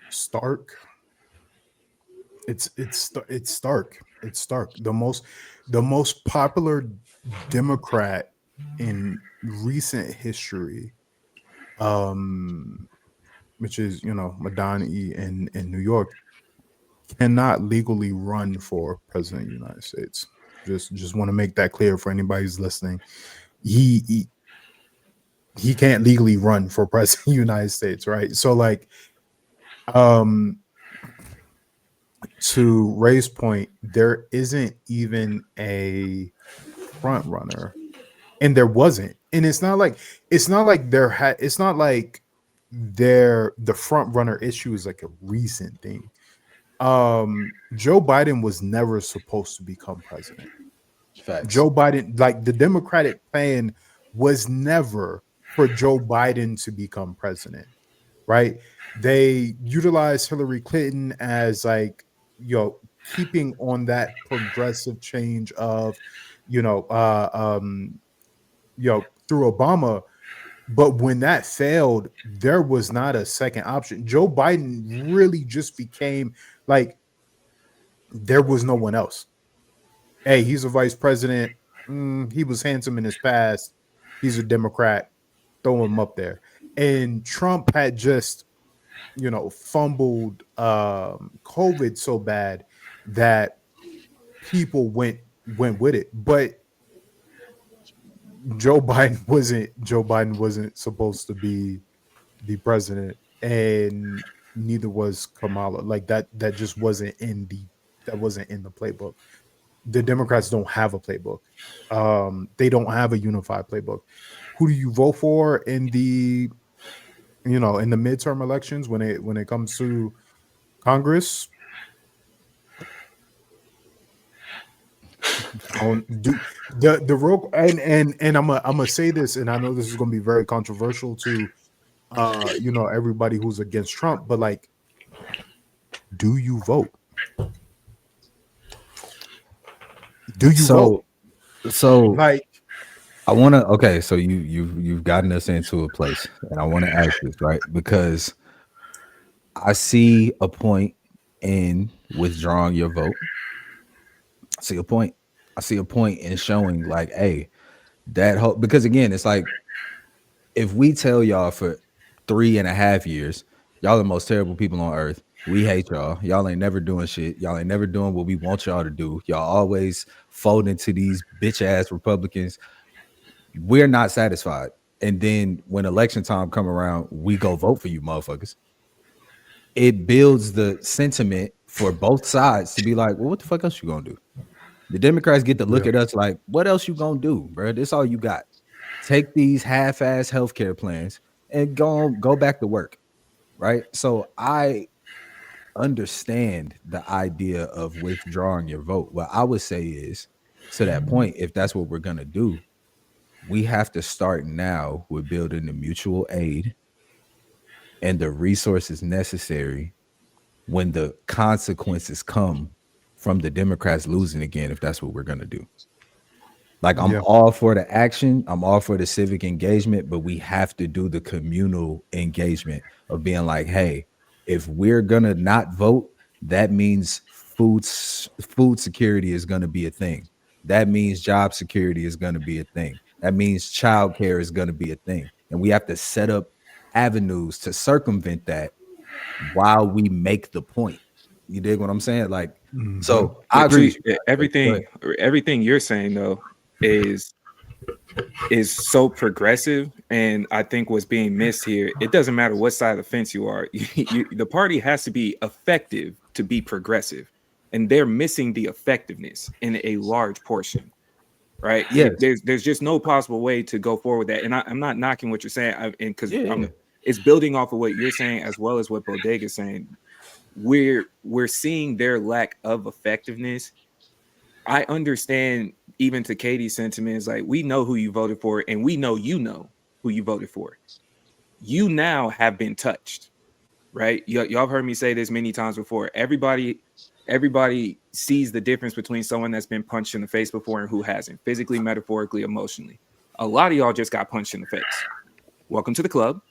Stark. It's stark. It's stark. The most popular Democrat in recent history, which is Madani in New York, cannot legally run for president of the United States. Just want to make that clear for anybody who's listening. He can't legally run for president of the United States, right? So like, to Ray's point, there isn't even a front runner, and there wasn't, and it's not like the front runner issue is like a recent thing. Joe Biden was never supposed to become president. Facts. Joe Biden, like the Democratic plan was never for Joe Biden to become president, right? They utilized Hillary Clinton as like, keeping on that progressive change of, through Obama. But when that failed, there was not a second option. Joe Biden really just became like, there was no one else. Hey, he's a vice president. He was handsome in his past. He's a Democrat. Throw him up there. And Trump had just, fumbled COVID so bad that people went with it. But Joe Biden wasn't supposed to be the president, and neither was Kamala. Like that just wasn't in the playbook. The Democrats don't have a playbook. They don't have a unified playbook. Who do you vote for in the midterm elections when it comes to Congress? The real and I'm gonna say this, and I know this is gonna be very controversial to everybody who's against Trump, but like, do you vote? Do you vote? So Like, I want to. Okay, so you've gotten us into a place, and I want to ask this, right? Because I see a point in withdrawing your vote. I see a point. I see a point in showing like, hey, that hope. Because again, it's like, if we tell y'all for 3.5 years, y'all the most terrible people on earth. We hate y'all. Y'all ain't never doing shit. Y'all ain't never doing what we want y'all to do. Y'all always fold into these bitch ass Republicans. We're not satisfied. And then when election time come around, we go vote for you motherfuckers. It builds the sentiment for both sides to be like, well, what the fuck else you gonna do? The Democrats get to look at us like, what else you gonna do, bro? This all you got. Take these half-ass healthcare plans and go back to work, right? So understand the idea of withdrawing your vote. What I would say is, to that point, if that's what we're going to do, we have to start now with building the mutual aid and the resources necessary when the consequences come from the Democrats losing again, if that's what we're going to do. Like, I'm Yeah. all for the action, I'm all for the civic engagement, but we have to do the communal engagement of being like, hey, if we're gonna not vote, that means food security is gonna be a thing. That means job security is gonna be a thing. That means childcare is gonna be a thing. And we have to set up avenues to circumvent that while we make the point. You dig what I'm saying? Like, Mhm. so I agree with you guys. Everything you're saying though is so progressive, and I think what's being missed here, it doesn't matter what side of the fence you are. The party has to be effective to be progressive, and they're missing the effectiveness in a large portion, right? Yes. There's just no possible way to go forward with that, and I'm not knocking what you're saying, and because Yeah. it's building off of what you're saying as well as what Bodega is saying. We're seeing their lack of effectiveness. I understand, even to Katie's sentiments, like, we know who you voted for, and we know who you voted for. You now have been touched, right? Y'all have heard me say this many times before. Everybody sees the difference between someone that's been punched in the face before and who hasn't, physically, metaphorically, emotionally. A lot of y'all just got punched in the face. Welcome to the club.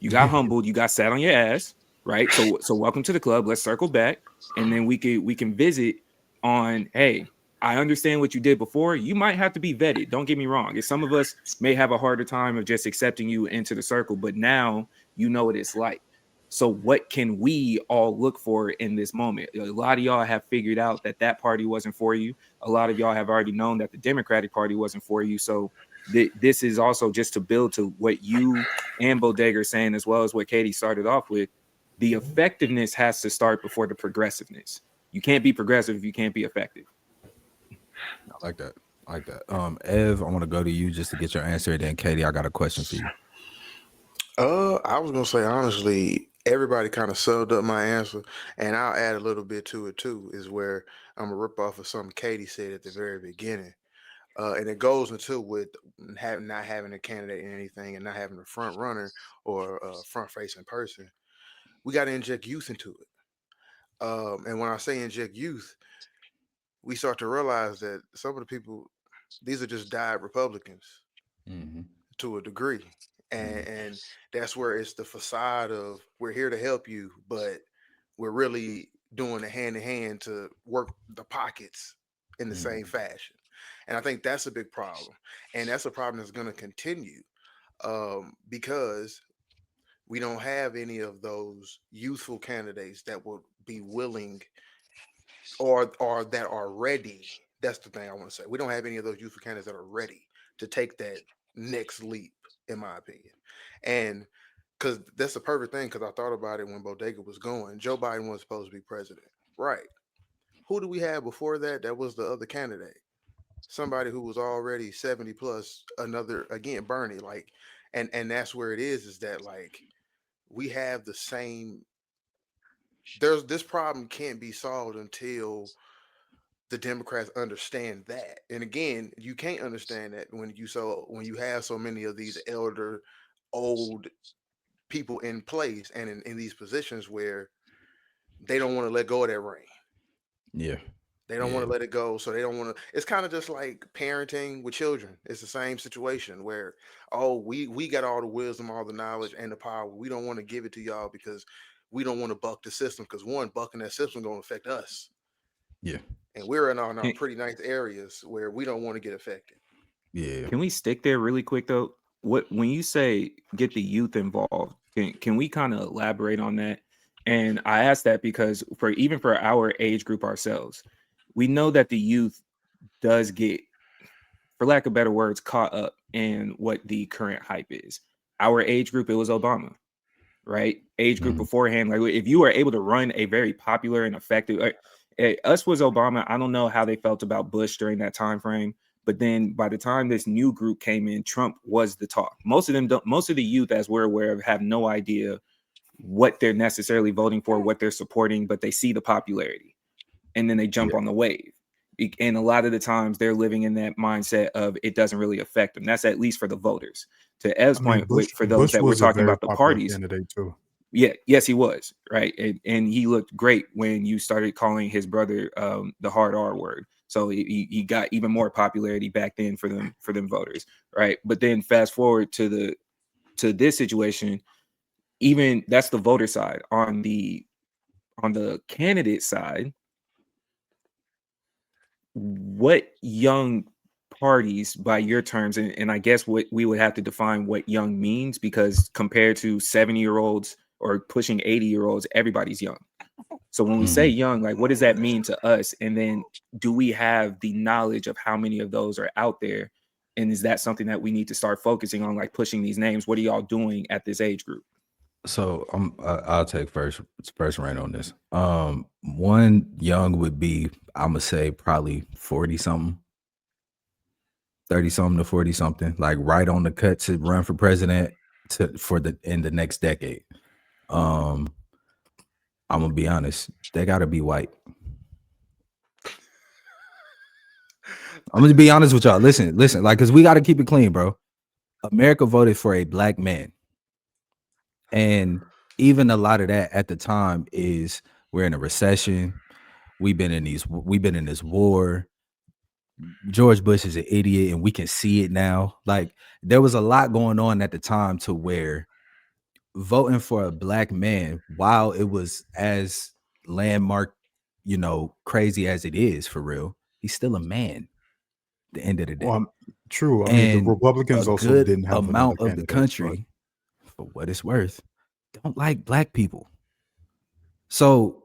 You got humbled. You got sat on your ass, right? So welcome to the club. Let's circle back, and then we can visit on, hey, I understand what you did before. You might have to be vetted. Don't get me wrong. If some of us may have a harder time of just accepting you into the circle, but now you know what it's like. So what can we all look for in this moment? A lot of y'all have figured out that that party wasn't for you. A lot of y'all have already known that the Democratic Party wasn't for you. So this is also just to build to what you and Bodega are saying, as well as what Katie started off with. The effectiveness has to start before the progressiveness. You can't be progressive if you can't be effective. I like that. I like that. Ev, I want to go to you just to get your answer. And then Katie, I got a question for you. I was gonna say honestly, everybody kind of summed up my answer, and I'll add a little bit to it too. Is where I'm gonna rip off of something Katie said at the very beginning, and it goes into with not having a candidate in anything and not having a front runner or a front facing person. We got to inject youth into it, and when I say inject youth, we start to realize that some of the people, these are just died Republicans Mm-hmm. to a degree. And that's where it's the facade of we're here to help you, but we're really doing the hand in hand to work the pockets in the same fashion. And I think that's a big problem. And that's a problem that's going to continue because we don't have any of those youthful candidates that would be willing or that are ready. That's the thing I want to say. We don't have any of those youthful candidates that are ready to take that next leap, in my opinion. And because that's the perfect thing, because I thought about it when Bodega was going. Joe Biden was supposed to be president. Right. Who do we have before that? That was the other candidate. Somebody who was already 70 plus, another again, Bernie. Like, and that's where it is that like we have the same there's this problem can't be solved until the Democrats understand that. And again, you can't understand that when you have so many of these elder, old people in place and in these positions where they don't want to let go of that reign. Yeah. They don't want to let it go. So they don't want to. It's kind of just like parenting with children. It's the same situation where, oh, we got all the wisdom, all the knowledge, and the power. We don't want to give it to y'all because we don't want to buck the system. Because one, bucking that system going to affect us. Yeah. And we're in our pretty nice areas where we don't want to get affected. Yeah. Can we stick there really quick though? When you say get the youth involved, can we kind of elaborate on that? And I ask that because for our age group ourselves, we know that the youth does get, for lack of better words, caught up in what the current hype is. Our age group, it was Obama, right? Age group beforehand, like if you were able to run a very popular and effective, us was Obama. I don't know how they felt about Bush during that time frame, but then by the time this new group came in, Trump was the talk. Most of the youth, as we're aware of, have no idea what they're necessarily voting for, what they're supporting, but they see the popularity and then they jump on the wave. And a lot of the times they're living in that mindset of it doesn't really affect them. That's at least for the voters. To Ev's point, for those Bush that we're was a talking very about the popular parties, candidate too. yeah, yes, he was, right, and he looked great when you started calling his brother the hard R word. So he got even more popularity back then for them voters, right? But then fast forward to this situation, even that's the voter side. On the candidate side, what young parties, by your terms, and I guess what we would have to define what young means, because compared to 70-year-olds or pushing 80-year-olds, everybody's young. So when we say young, like, what does that mean to us? And then do we have the knowledge of how many of those are out there? And is that something that we need to start focusing on, like pushing these names? What are y'all doing at this age group? So I'll take first reign on this. One young would be, I'm gonna say probably 40 something, 30 something to 40 something, like right on the cut to run for president in the next decade. I'm gonna be honest, they gotta be white. I'm gonna be honest with y'all. Listen, like, cause we gotta keep it clean, bro. America voted for a black man. And even a lot of that at the time is we're in a recession. We've been in this war. George Bush is an idiot, and we can see it now. Like, there was a lot going on at the time to where voting for a black man, while it was as landmark, crazy as it is for real, he's still a man at the end of the day. True. I mean, the And Republicans a also good didn't have amount another of the candidate, country, for what it's worth, don't like black people. So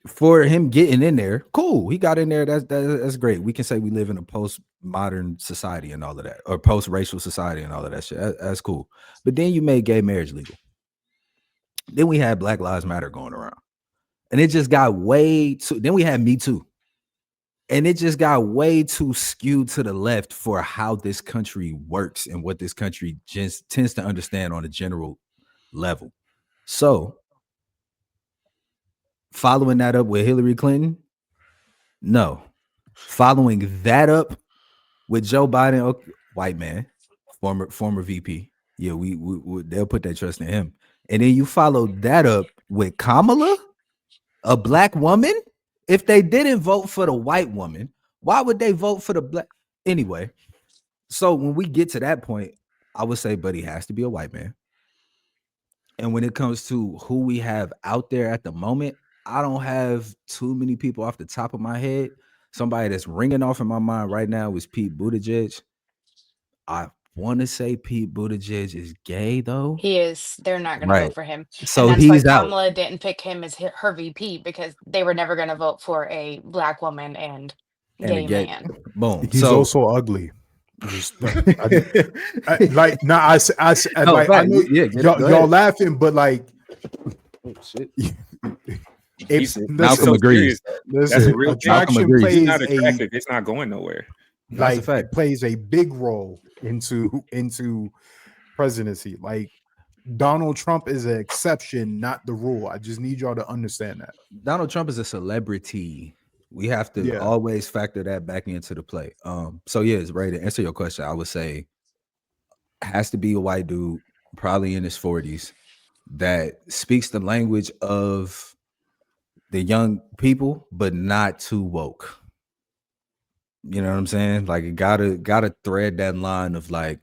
for him getting in there, cool. He got in there. That's great. We can say we live in a postmodern society and all of that, or post-racial society and all of that shit. That's cool. But then you made gay marriage legal. Then we had Black Lives Matter going around, and it just got way too. Then we had Me Too, and it just got way too skewed to the left for how this country works and what this country just tends to understand on a general level. So, following that up with Hillary Clinton, no. Following that up with Joe Biden, white man, former VP. Yeah, we they'll put that trust in him. And then you follow that up with Kamala, a black woman. If they didn't vote for the white woman, why would they vote for the black? Anyway, so when we get to that point, I would say, buddy, has to be a white man. And when it comes to who we have out there at the moment, I don't have too many people off the top of my head. Somebody that's ringing off in my mind right now is Pete Buttigieg. I want to say Pete Buttigieg is gay, though. He is. They're not going to Right. vote for him. So And that's why he's out. Kamala didn't pick him as her VP, because they were never going to vote for a black woman and And gay man. Boom. He's so, also ugly. Just I know y'all laughing, but like, shit. Malcolm agrees. That's a real attraction plays plays not attractive. It's not going nowhere. Like, it plays a big role into presidency. Like, Donald Trump is an exception, not the rule. I just need y'all to understand that. Donald Trump is a celebrity. We have to always factor that back into the play. So yes, right, to answer your question, I would say has to be a white dude, probably in his 40s, that speaks the language of the young people, but not too woke. You know what I'm saying? Like, it gotta thread that line of like,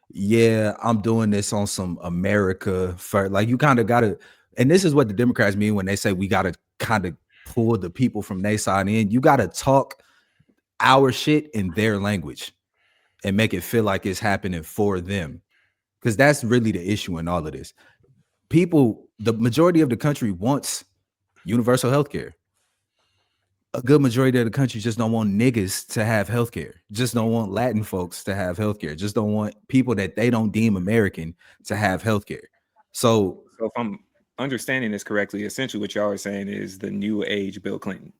yeah, I'm doing this on some America first. Like, you kind of gotta, and this is what the Democrats mean when they say we gotta kind of pull the people from their side in. You gotta talk our shit in their language and make it feel like it's happening for them. Because that's really the issue in all of this. People, the majority of the country wants universal health care. A good majority of the country just don't want niggas to have healthcare. Just don't want Latin folks to have healthcare. Just don't want people that they don't deem American to have healthcare. So if I'm understanding this correctly, essentially what y'all are saying is the new age Bill Clinton.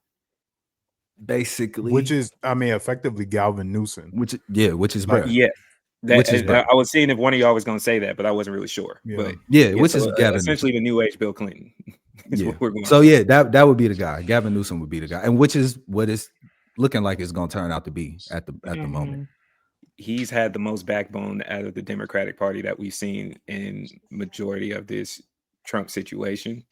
Basically. Which is, I mean, effectively Galvin Newsom. Which is Yeah. which is I was seeing if one of y'all was going to say that, but I wasn't really sure. Yeah. But which so, is Gavin essentially Newsom. the new age Bill Clinton is what we're going. So yeah, that would be the guy. Gavin Newsom would be the guy, and which is what it's looking like it's going to turn out to be at the moment. He's had the most backbone out of the Democratic Party that we've seen in majority of this Trump situation.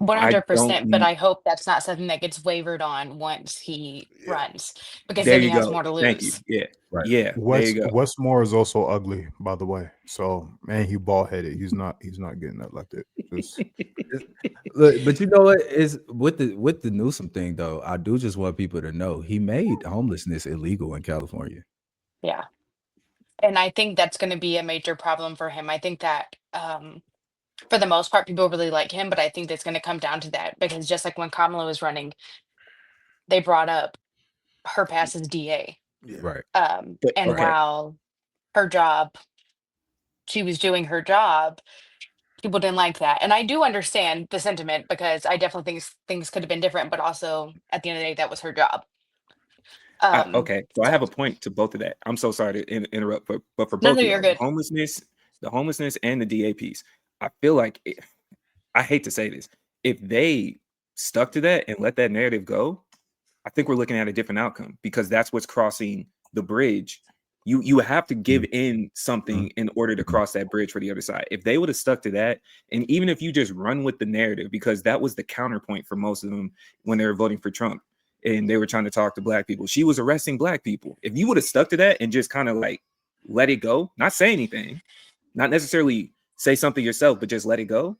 100%, but I hope that's not something that gets wavered on once he runs, because There then he you has go. more to Thank you. lose. Yeah. Right. Yeah. There you go. Westmore is also ugly, by the way. So, man, he bald headed. He's not getting elected. Just Look, but you know what is with the Newsom thing though? I do just want people to know he made homelessness illegal in California. Yeah. And I think that's going to be a major problem for him. I think that for the most part, people really like him, but I think that's going to come down to that, because just like when Kamala was running, they brought up her past as DA. Right. And okay. while she was doing her job, people didn't like that. And I do understand the sentiment, because I definitely think things could have been different, but also at the end of the day, that was her job. Okay, so I have a point to both of that. I'm so sorry to interrupt, but for No, both of you're y'all, good. the homelessness and the DA piece, I feel like I hate to say this, if they stuck to that and let that narrative go, I think we're looking at a different outcome, because that's what's crossing the bridge. You have to give in something in order to cross that bridge for the other side. If they would have stuck to that, and even if you just run with the narrative, because that was the counterpoint for most of them when they were voting for Trump and they were trying to talk to black people, she was arresting black people. If you would have stuck to that and just kind of like let it go, not say anything, not necessarily say something yourself, but just let it go,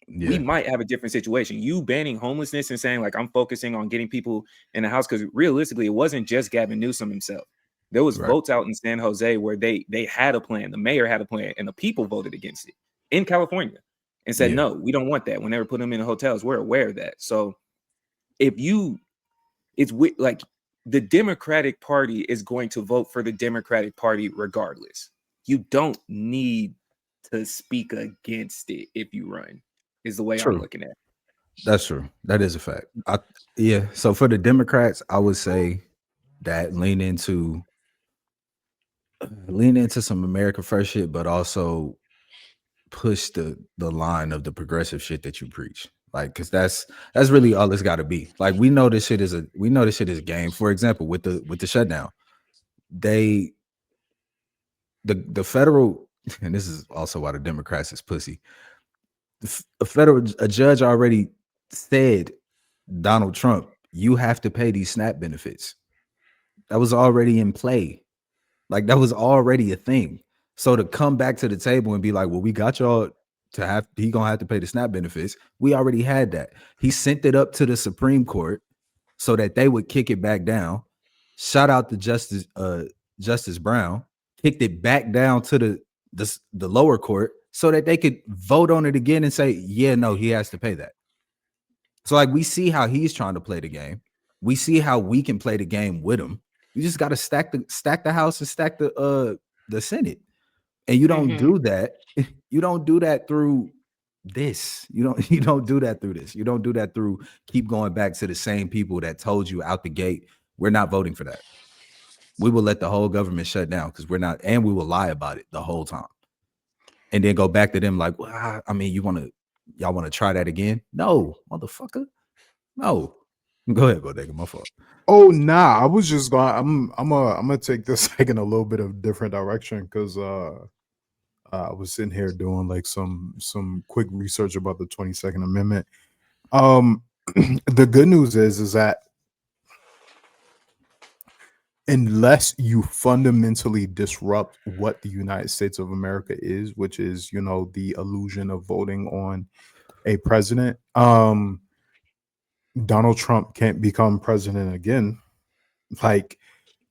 we might have a different situation. You banning homelessness and saying like I'm focusing on getting people in the house, because realistically it wasn't just Gavin Newsom himself. There was votes out in San Jose where they had a plan, the mayor had a plan, and the people voted against it in California and said no, we don't want that. When they were putting them in the hotels, we're aware of that. So it's like the Democratic Party is going to vote for the Democratic Party regardless. You don't need to speak against it if you run, is the way I'm looking at it. That's true. That is a fact. So for the Democrats, I would say that lean into some America First shit, but also push the line of the progressive shit that you preach. Like, because that's really all it's got to be. Like, we know this shit is a game. For example, with the shutdown, the federal, and this is also why the Democrats is pussy. A judge already said, Donald Trump, you have to pay these SNAP benefits. That was already in play. Like, that was already a thing. So to come back to the table and be like, well, we got y'all he gonna have to pay the SNAP benefits. We already had that. He sent it up to the Supreme Court so that they would kick it back down. Shout out to Justice Brown, kicked it back down to the lower court so that they could vote on it again and say, yeah, no, he has to pay that. So like, we see how he's trying to play the game. We see how we can play the game with him. You just got to stack the House and stack the Senate. And you don't do that. You don't do that through this. You don't do that through this. You don't do that through keep going back to the same people that told you out the gate, we're not voting for that. We will let the whole government shut down because we're not, and we will lie about it the whole time. And then go back to them like, well, I mean, y'all want to try that again? No, motherfucker. No. Go ahead, Bodega. My fault. Oh nah, I was just going. I'm gonna take this like in a little bit of different direction, because I was sitting here doing like some quick research about the 22nd Amendment. The good news is that unless you fundamentally disrupt what the United States of America is, which is, the illusion of voting on a president, Donald Trump can't become president again. Like,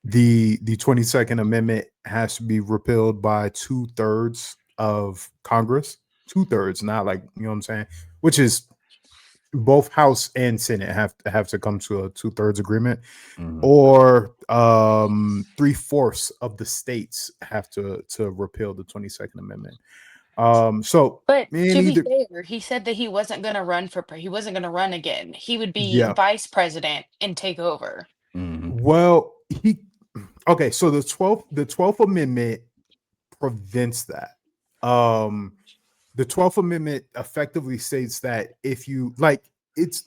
the 22nd Amendment has to be repealed by 2/3 of Congress. 2/3, not like, you know what I'm saying, which is both House and Senate have to come to a 2/3 agreement, or 3/4 of the states have to repeal the 22nd Amendment. But man, to be either fair, he said that he wasn't going to run he wasn't going to run again. He would be yeah. vice president and take over. Well, Okay, so the 12th Amendment prevents that. The 12th Amendment effectively states that if you like, it's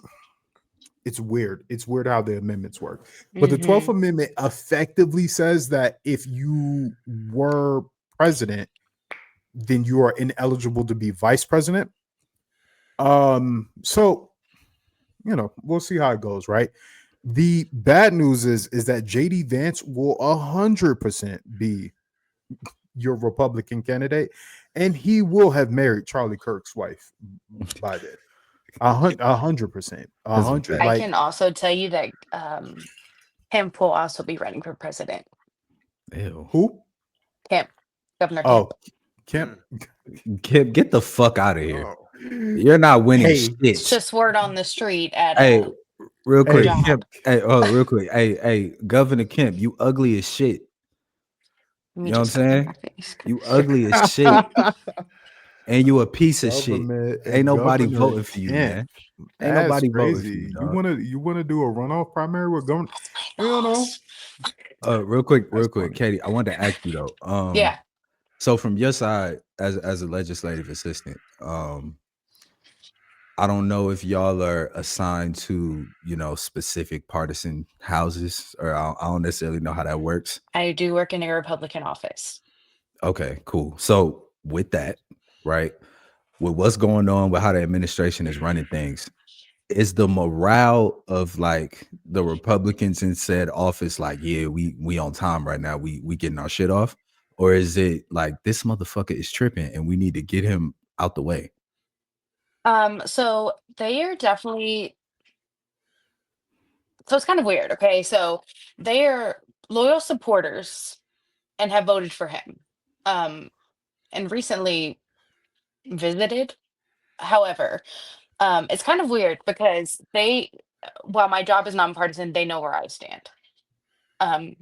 weird. It's weird how the amendments work. But the 12th Mhm. Amendment effectively says that if you were president, then you are ineligible to be vice president. So we'll see how it goes, right? The bad news is that JD Vance will 100% be your Republican candidate, and he will have married Charlie Kirk's wife by then. 100%. A Because hundred. I Like can also tell you that Kemp will also be running for president. ew. who? Kemp, Governor Kemp. Oh, Kemp. Kip, get the fuck out of here. Oh, You're not winning Hey, It's shit. just word on the street at Hey, real the hey, quick, job. Kemp. Hey, real quick. Hey, Governor Kemp, you ugly as shit. Let me You know what I'm just cover my saying? face. You ugly as shit. And you a piece of shit. government Ain't and nobody Governor voting for you, Kemp. man. Ain't That's nobody voting for you, crazy. You dog. wanna do a runoff primary with governor? That's my You know, boss. that's Real quick, funny. Katie, I wanted to ask you though. Yeah. So from your side as a legislative assistant, I don't know if y'all are assigned to, specific partisan houses, or I don't necessarily know how that works. I do work in a Republican office. Okay, cool. So with that, right, with what's going on with how the administration is running things, is the morale of like the Republicans in said office like, yeah, we on time right now, we getting our shit off, or is it like this motherfucker is tripping and we need to get him out the way? So they are definitely so it's kind of weird, okay? So they are loyal supporters and have voted for him. Um, and recently visited. However, it's kind of weird because while my job is nonpartisan, they know where I stand. Um,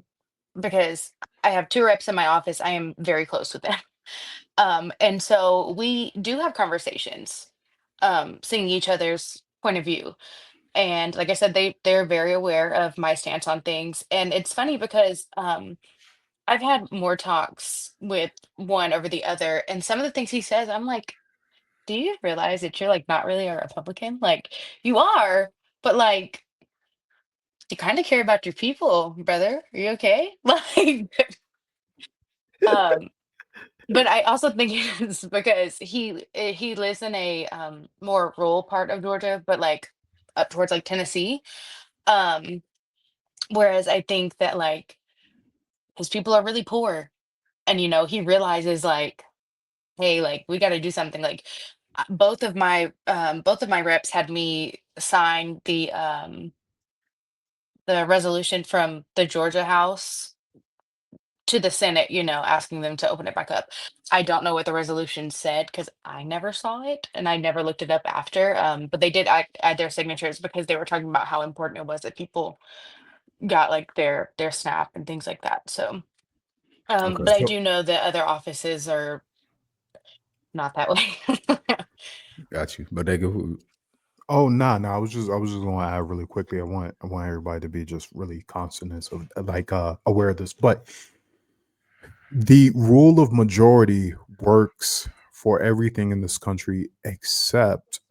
because I have two reps in my office, I am very close with them. And so we do have conversations, seeing each other's point of view. And like I said, they're very aware of my stance on things. And it's funny because I've had more talks with one over the other, and some of the things he says, I'm like, do you realize that you're like not really a Republican? Like you are, but like you kind of care about your people, brother. Are you okay? Like, um, but I also think it's because he lives in a more rural part of Georgia, but like up towards like Tennessee. Um, whereas I think that like his people are really poor, and he realizes like, hey, like we got to do something. Like both of my reps had me sign the resolution from the Georgia House to the Senate, asking them to open it back up. I don't know what the resolution said because I never saw it and I never looked it up after. But they did add their signatures because they were talking about how important it was that people got like their SNAP and things like that. So, Okay, but I So, do know that other offices are not that way. got you. But they go, oh no. I was just going to add really quickly. I want everybody to be just really conscious of like aware of this. But the rule of majority works for everything in this country except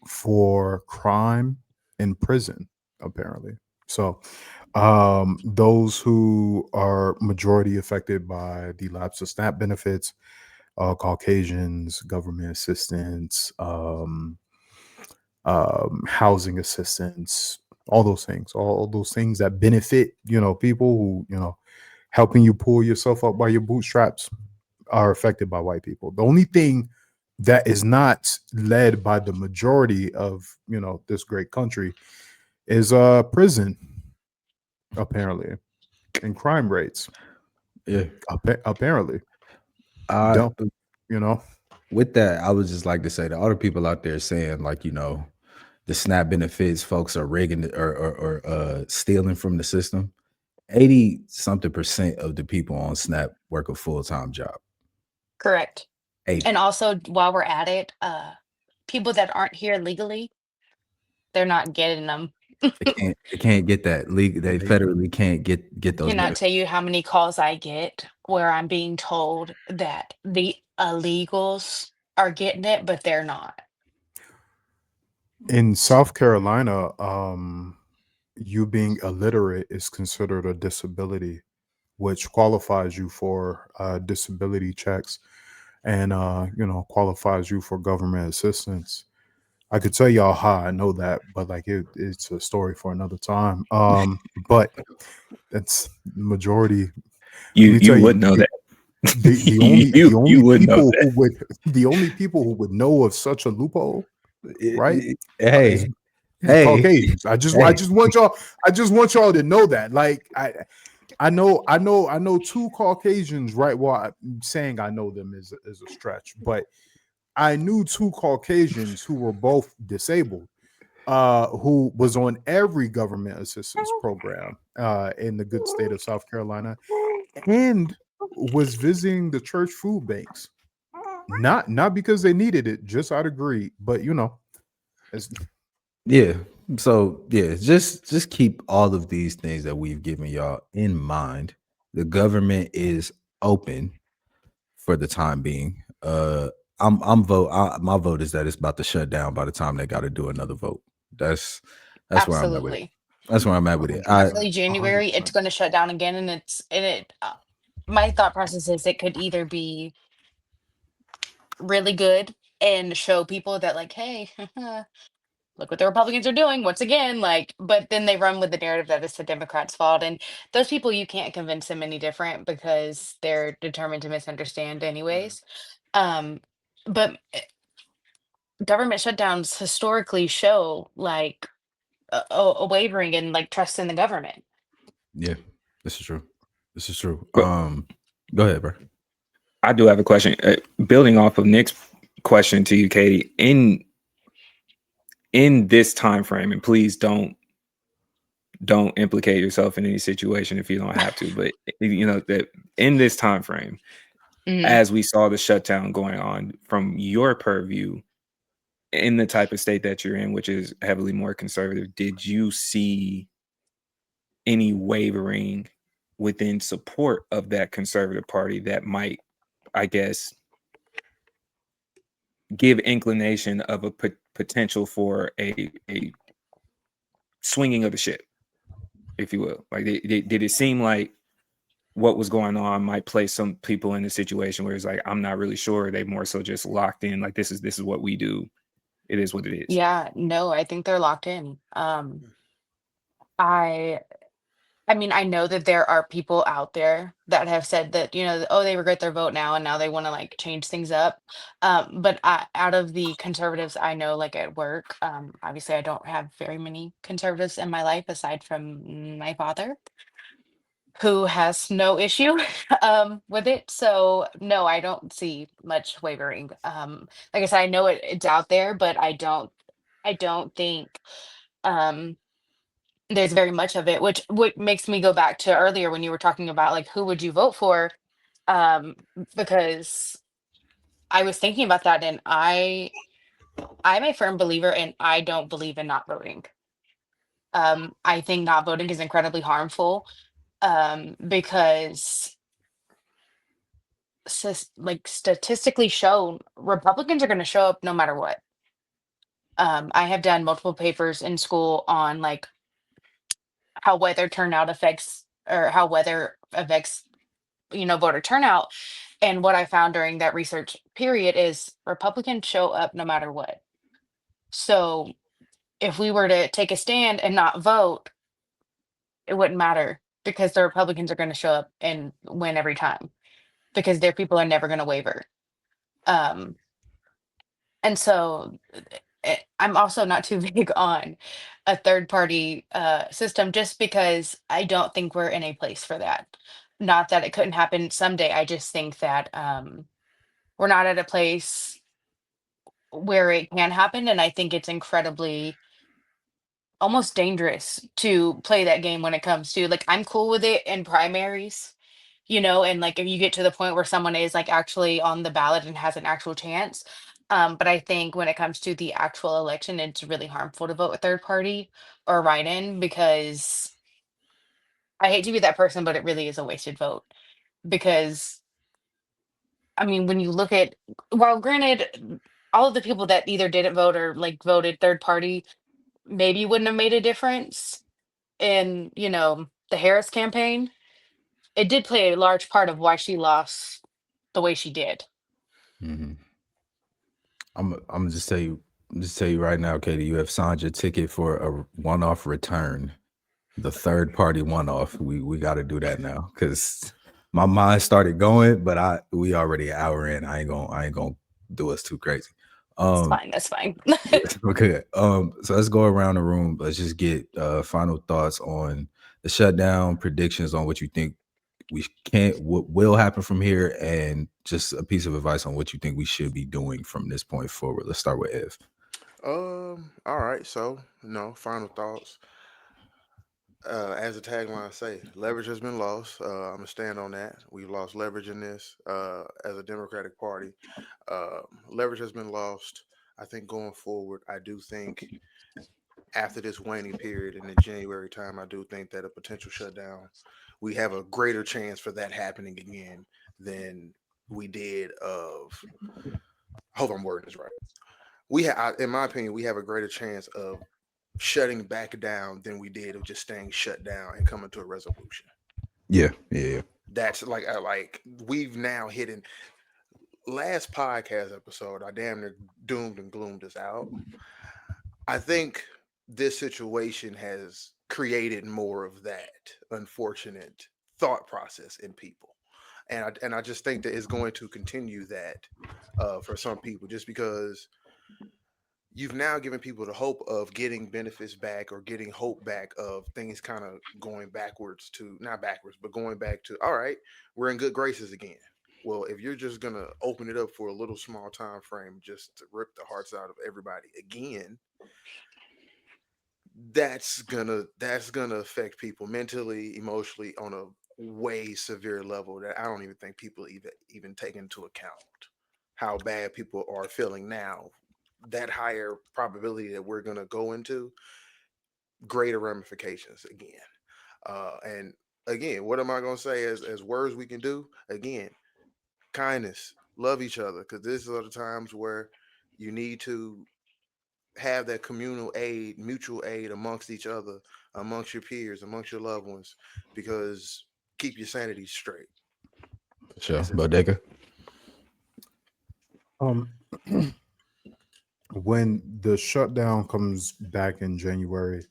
for crime in prison, apparently. So, those who are majority affected by the lapse of SNAP benefits, Caucasians, government assistance, housing assistance, all those things that benefit, people who, helping you pull yourself up by your bootstraps are affected by white people. The only thing that is not led by the majority of, this great country is prison, apparently, and crime rates. yeah. Apparently. I Don't, you know. With that, I would just like to say that all the people out there saying like, the SNAP benefits, folks are rigging it or stealing from the system. 80 something percent of the people on SNAP work a full-time job. Correct. And 80. also, while we're at it, people that aren't here legally, they're not getting them. They can't get that legal. They federally can't get those Cannot benefits. tell you how many calls I get where I'm being told that the illegals are getting it, but they're not. In South Carolina, you being illiterate is considered a disability, which qualifies you for disability checks and qualifies you for government assistance. I could tell y'all how I know that, but like it's a story for another time. But that's majority. Let me tell You would you, know that. the only the You only would know people that. who would the only people who would know of such a loophole, right? Is Hey, the hey, Caucasians. I hey. just want y'all to know that. Like I know two Caucasians, right? Well, I'm saying I know them is a stretch, but I knew two Caucasians who were both disabled, who was on every government assistance program in the good state of South Carolina, and was visiting the church food banks. Not because they needed it, just out of greed, but it's, Yeah. So yeah, just keep all of these things that we've given y'all in mind. The government is open for the time being. My vote is that it's about to shut down by the time they got to do another vote. That's where I'm at with it. Absolutely. That's where I'm at with it. I Early January, it's 100%. going to shut down again, and my thought process is it could either be really good and show people that like, hey, look what the Republicans are doing once again, like, but then they run with the narrative that it's the Democrats' fault, and those people you can't convince them any different because they're determined to misunderstand anyways. Um, but government shutdowns historically show like a wavering in like trust in the government. Yeah, this is true. This is true. But Go ahead, bro. I do have a question. Building off of Nick's question to you, Katie, in this time frame, and please don't implicate yourself in any situation if you don't have to, but that in this time frame, Mhm. as we saw the shutdown going on, from your purview, in the type of state that you're in, which is heavily more conservative, did you see any wavering within support of that conservative party that might, I guess, give inclination of a potential for a swinging of the ship, if you will? Like, did it seem like what was going on might place some people in a situation where it's like, I'm not really sure, they more so just locked in, like, this is what we do, it is what it is? Yeah, no, I think they're locked in. I I mean, I know that there are people out there that have said that, oh, they regret their vote now and now they want to like change things up. But out of the conservatives I know, like at work, obviously I don't have very many conservatives in my life aside from my father, who has no issue with it. So no, I don't see much wavering. Like I said, I know it's out there, but I don't think um there's very much of it, which what makes me go back to earlier when you were talking about like who would you vote for? Um, because I was thinking about that, and I'm a firm believer, and I don't believe in not voting. I think not voting is incredibly harmful, because like statistically shown, Republicans are going to show up no matter what. I have done multiple papers in school on like how weather turnout affects or how weather affects voter turnout. And what I found during that research period is Republicans show up no matter what. So if we were to take a stand and not vote, it wouldn't matter because the Republicans are going to show up and win every time because their people are never going to waver. Um, and so I'm also not too big on a third party system just because I don't think we're in a place for that. Not that it couldn't happen someday. I just think that we're not at a place where it can happen, and I think it's incredibly almost dangerous to play that game when it comes to like I'm cool with it in primaries, and like if you get to the point where someone is like actually on the ballot and has an actual chance, But I think when it comes to the actual election, it's really harmful to vote a third party or write in, because I hate to be that person, but it really is a wasted vote. Because I mean, when you look at, while granted, all of the people that either didn't vote or like voted third party maybe wouldn't have made a difference in, the Harris campaign, it did play a large part of why she lost the way she did. Hmm. I'm just tell you, right now, Katie, you have signed your ticket for a one-off return, the third party one-off. We got to do that now because my mind started going, but we already an hour in. I ain't gonna do us too crazy. That's Um, fine. That's fine. okay. So let's go around the room. Let's just get final thoughts on the shutdown, predictions on what you think what will happen from here, and just a piece of advice on what you think we should be doing from this point forward. Let's start with Ev. All right. So, final thoughts. As the tagline say, leverage has been lost. I'm gonna stand on that. We've lost leverage in this. As a Democratic Party, leverage has been lost. I think going forward, I do think after this waning period in the January time, I do think that a potential shutdown, we have a greater chance for that happening again than we did of. Hope I'm wording this right. In my opinion, we have a greater chance of shutting back down than we did of just staying shut down and coming to a resolution. Yeah, yeah. That's like we've now hit in last podcast episode. I damn near doomed and gloomed us out. I think this situation has created more of that unfortunate thought process in people, and I just think that it's going to continue that for some people, just because you've now given people the hope of getting benefits back or getting hope back of things kind of going backwards to not backwards, but going back to all right, we're in good graces again. Well, if you're just gonna open it up for a little small time frame just to rip the hearts out of everybody again, that's gonna affect people mentally, emotionally on a way severe level that I don't even think people even take into account how bad people are feeling now. That higher probability that we're gonna go into greater ramifications again. And again, what am I gonna say as words we can do? Again, kindness, love each other, because these are the times where you need to have that communal aid, mutual aid amongst each other, amongst your peers, amongst your loved ones, because keep your sanity straight. Sure. That's it for me. Bodega. Um, when the shutdown comes back in January,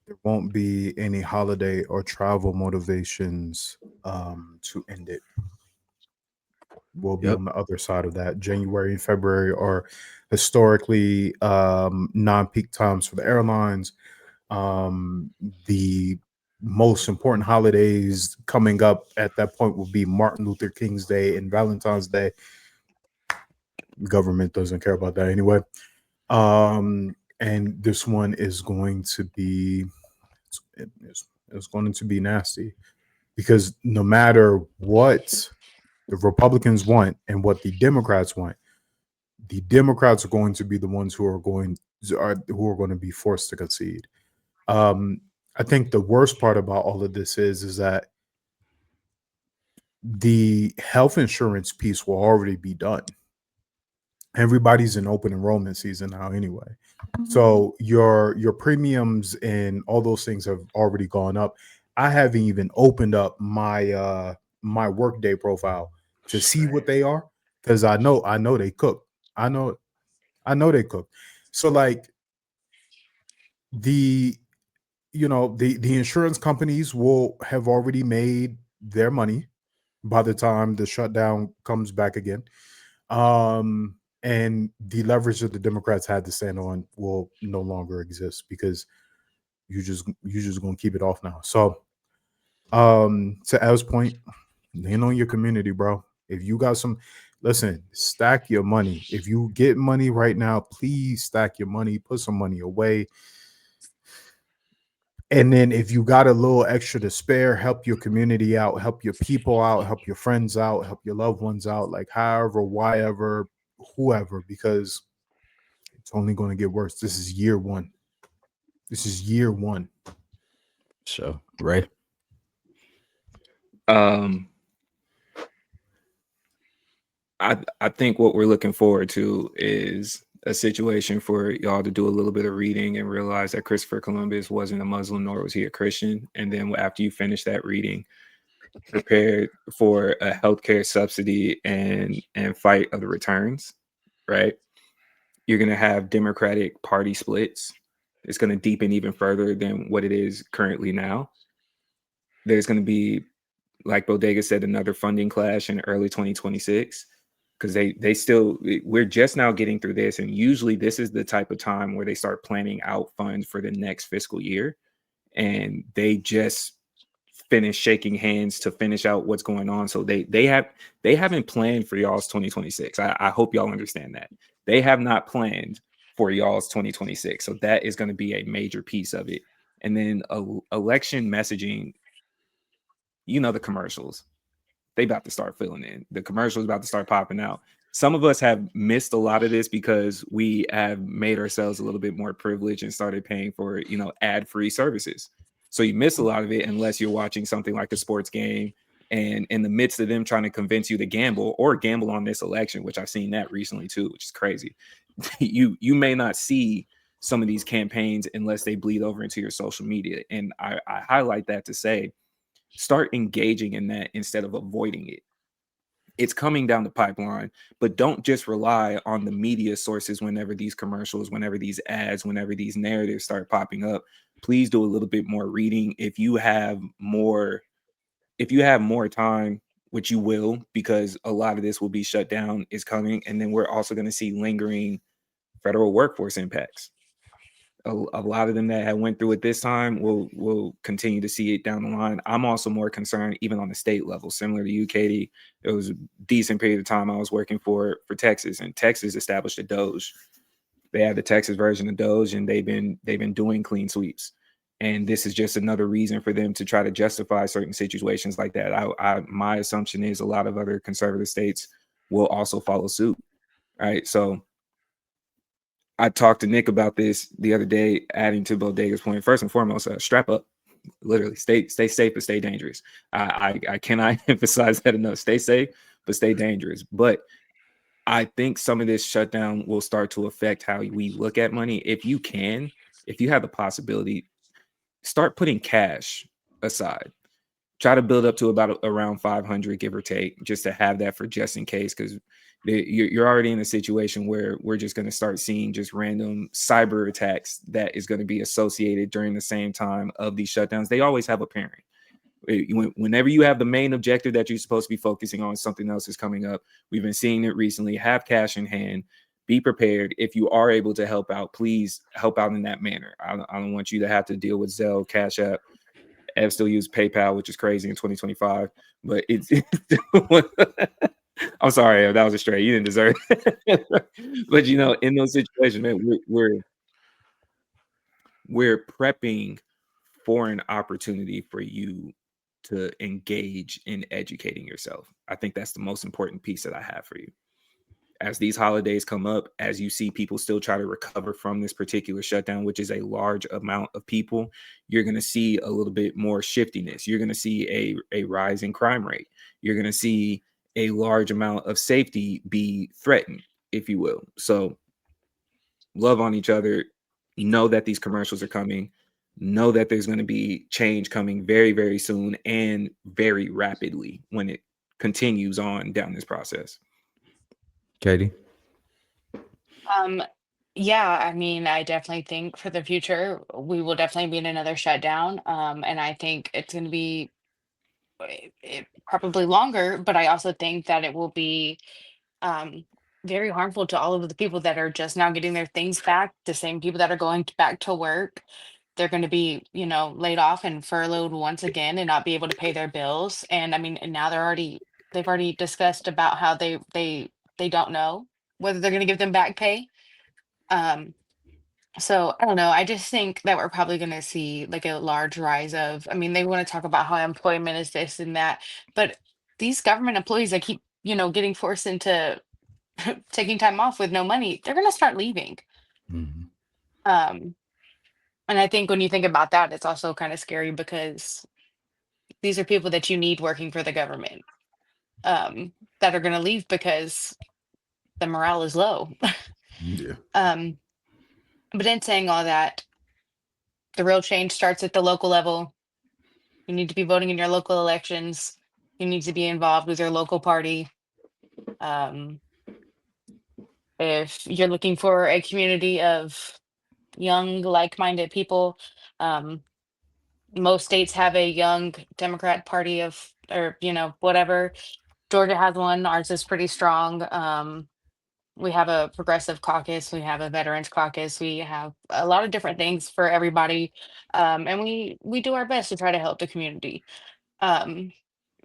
there won't be any holiday or travel motivations to end it. We'll be Yep. on the other side of that. January and February are historically non-peak times for the airlines. The most important holidays coming up at that point will be Martin Luther King's Day and Valentine's Day. Government doesn't care about that anyway. And this one is going to be it's going to be nasty, because no matter what the Republicans want and what the Democrats want, the Democrats are going to be the ones who are going to be forced to concede. I think the worst part about all of this is that the health insurance piece will already be done. Everybody's in open enrollment season now anyway. So your premiums and all those things have already gone up. I haven't even opened up my workday profile to see what they are, because I know they cook. I know they cook. So like the the insurance companies will have already made their money by the time the shutdown comes back again. And the leverage that the Democrats had to stand on will no longer exist, because you just gonna keep it off now. So to Al's point, lean on your community, bro. If you got some, listen, stack your money. If you get money right now, please stack your money, put some money away. And then if you got a little extra to spare, help your community out, help your people out, help your friends out, help your loved ones out, like however, why ever, whoever, because it's only going to get worse. This is year one. This is year one. So, right? Um, I think what we're looking forward to is a situation for y'all to do a little bit of reading and realize that Christopher Columbus wasn't a Muslim nor was he a Christian. And then after you finish that reading, prepare for a healthcare subsidy and fight of the returns, right? You're going to have Democratic Party splits. It's going to deepen even further than what it is currently now. There's going to be, like Bodega said, another funding clash in early 2026 because they still, we're just now getting through this, and usually this is the type of time where they start planning out funds for the next fiscal year, and they just finish shaking hands to finish out what's going on. So they haven't planned for y'all's 2026. I hope y'all understand that they have not planned for y'all's 2026. So that is going to be a major piece of it. And then election messaging, you know, the commercials, they about to start filling in. The commercials about to start popping out. Some of us have missed a lot of this because we have made ourselves a little bit more privileged and started paying for, you know, ad-free services. So you miss a lot of it unless you're watching something like a sports game, and in the midst of them trying to convince you to gamble or gamble on this election, which I've seen that recently too, which is crazy. You may not see some of these campaigns unless they bleed over into your social media. And I highlight that to say, start engaging in that instead of avoiding it. It's coming down the pipeline, but don't just rely on the media sources whenever these commercials, whenever these ads, whenever these narratives start popping up. Please do a little bit more reading. If you have more time, which you will, because a lot of this will be shut down, is coming. And then we're also going to see lingering federal workforce impacts. A lot of them that have went through it this time will continue to see it down the line. I'm also more concerned even on the state level, similar to you, Katie. There was a decent period of time I was working for Texas, and Texas established a Doge. They have the Texas version of Doge, and they've been doing clean sweeps. And this is just another reason for them to try to justify certain situations like that. My assumption is a lot of other conservative states will also follow suit. Right. So I talked to Nick about this the other day, adding to Bodega's point. First and foremost, strap up. Literally, stay safe, but stay dangerous. I cannot emphasize that enough. Stay safe, but stay dangerous. But I think some of this shutdown will start to affect how we look at money. If you have the possibility, start putting cash aside. Try to build up to about around 500, give or take, just to have that for just in case, because you're already in a situation where we're just going to start seeing just random cyber attacks that is going to be associated during the same time of these shutdowns. They always have a parent. Whenever you have the main objective that you're supposed to be focusing on, something else is coming up. We've been seeing it recently. Have cash in hand. Be prepared. If you are able to help out, please help out in that manner. I don't want you to have to deal with Zelle, Cash App. Ev still use PayPal, which is crazy in 2025. But it's I'm sorry, Ev, that was a stray. You didn't deserve it. But you know, in those situations, man, we're prepping for an opportunity for you to engage in educating yourself. I think that's the most important piece that I have for you. As these holidays come up, as you see people still try to recover from this particular shutdown, which is a large amount of people, you're going to see a little bit more shiftiness. You're going to see a rise in crime rate. You're going to see a large amount of safety be threatened, if you will. So love on each other. Know that these commercials are coming. Know that there's going to be change coming very, very soon and very rapidly when it continues on down this process. Katie? Yeah, I mean, I definitely think for the future, we will definitely be in another shutdown. And I think it's going to be probably longer, but I also think that it will be um, very harmful to all of the people that are just now getting their things back, the same people that are going back to work. They're going to be, laid off and furloughed once again and not be able to pay their bills. And I mean, and now they've already discussed about how they don't know whether they're going to give them back pay. Um, so I don't know. I just think that we're probably going to see like a large rise of, I mean, they want to talk about how employment is this and that, but these government employees that keep, getting forced into taking time off with no money, they're going to start leaving. Mhm. Um, and I think when you think about that, it's also kind of scary because these are people that you need working for the government, that are going to leave because the morale is low. Yeah. um, but in saying all that, the real change starts at the local level. You need to be voting in your local elections. You need to be involved with your local party. Um, if you're looking for a community of young, like-minded people, um, most states have a young Democrat party of, or whatever. Georgia has one. Ours is pretty strong. We have a progressive caucus. We have a veterans caucus. We have a lot of different things for everybody, and we do our best to try to help the community. Um,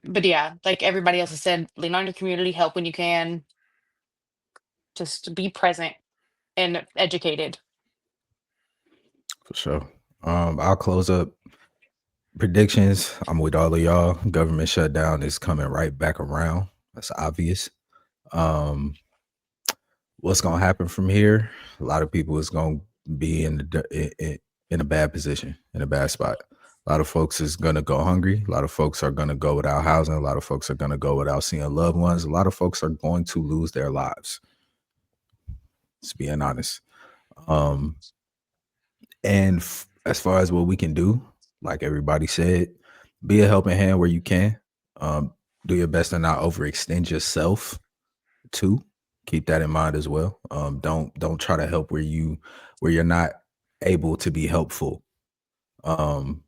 but yeah, like everybody else has said, lean on your community, help when you can, just be present and educated. For sure. I'll close up predictions. I'm with all of y'all. Government shutdown is coming right back around. That's obvious. Um, what's gonna happen from here? A lot of people is gonna be in a bad position, in a bad spot. A lot of folks is gonna go hungry. A lot of folks are gonna go without housing. A lot of folks are gonna go without seeing loved ones. A lot of folks are going to lose their lives. Just being honest. Um, and as far as what we can do, like everybody said, be a helping hand where you can. Um, do your best to not overextend yourself too. Keep that in mind as well. Don't try to help where you're not able to be helpful. Um,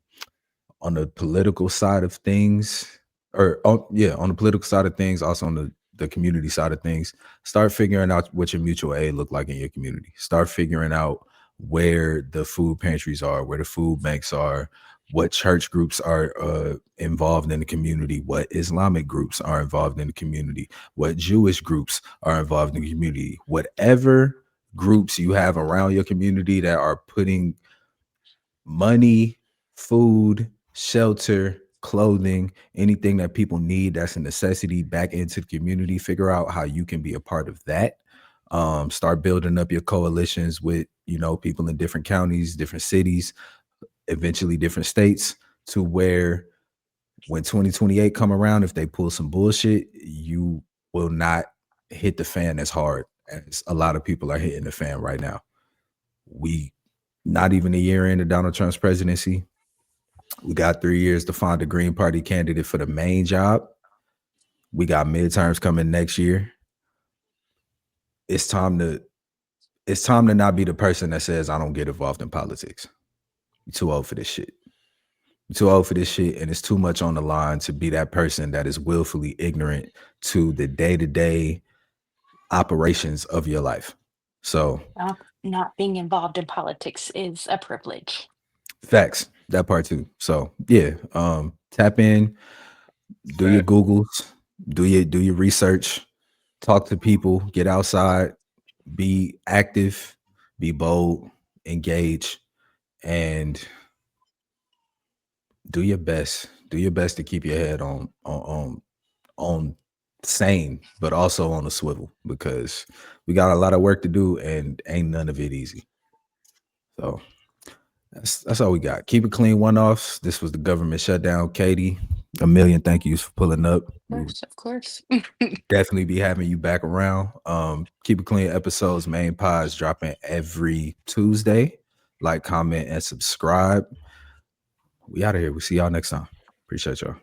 on the political side of things, on the political side of things, also on the community side of things, start figuring out what your mutual aid look like in your community. Start figuring out where the food pantries are, where the food banks are, what church groups are involved in the community, what Islamic groups are involved in the community, what Jewish groups are involved in the community, whatever groups you have around your community that are putting money, food, shelter, clothing, anything that people need that's a necessity back into the community. Figure out how you can be a part of that. Start building up your coalitions with people in different counties, different cities, eventually different states, to where when 2028 come around, if they pull some bullshit, you will not hit the fan as hard as a lot of people are hitting the fan right now. We not even a year into Donald Trump's presidency. We got 3 years to find a Green Party candidate for the main job. We got midterms coming next year. It's time to not be the person that says I don't get involved in politics. You're too old for this shit. You're too old for this shit, and it's too much on the line to be that person that is willfully ignorant to the day-to-day operations of your life. So Not being involved in politics is a privilege. facts, that part too. So yeah, tap in, do your Googles, do your research, talk to people, get outside, be active, be bold, engage, and do your best. Do your best to keep your head on sane, but also on a swivel, because we got a lot of work to do and ain't none of it easy. So that's all we got. Keep it clean, one-offs. This was the government shutdown. Katie, a million thank yous for pulling up. Of course. Definitely be having you back around. Keep it clean episodes, main pods dropping every Tuesday. Like, comment, and subscribe. We out of here. We'll see y'all next time. Appreciate y'all.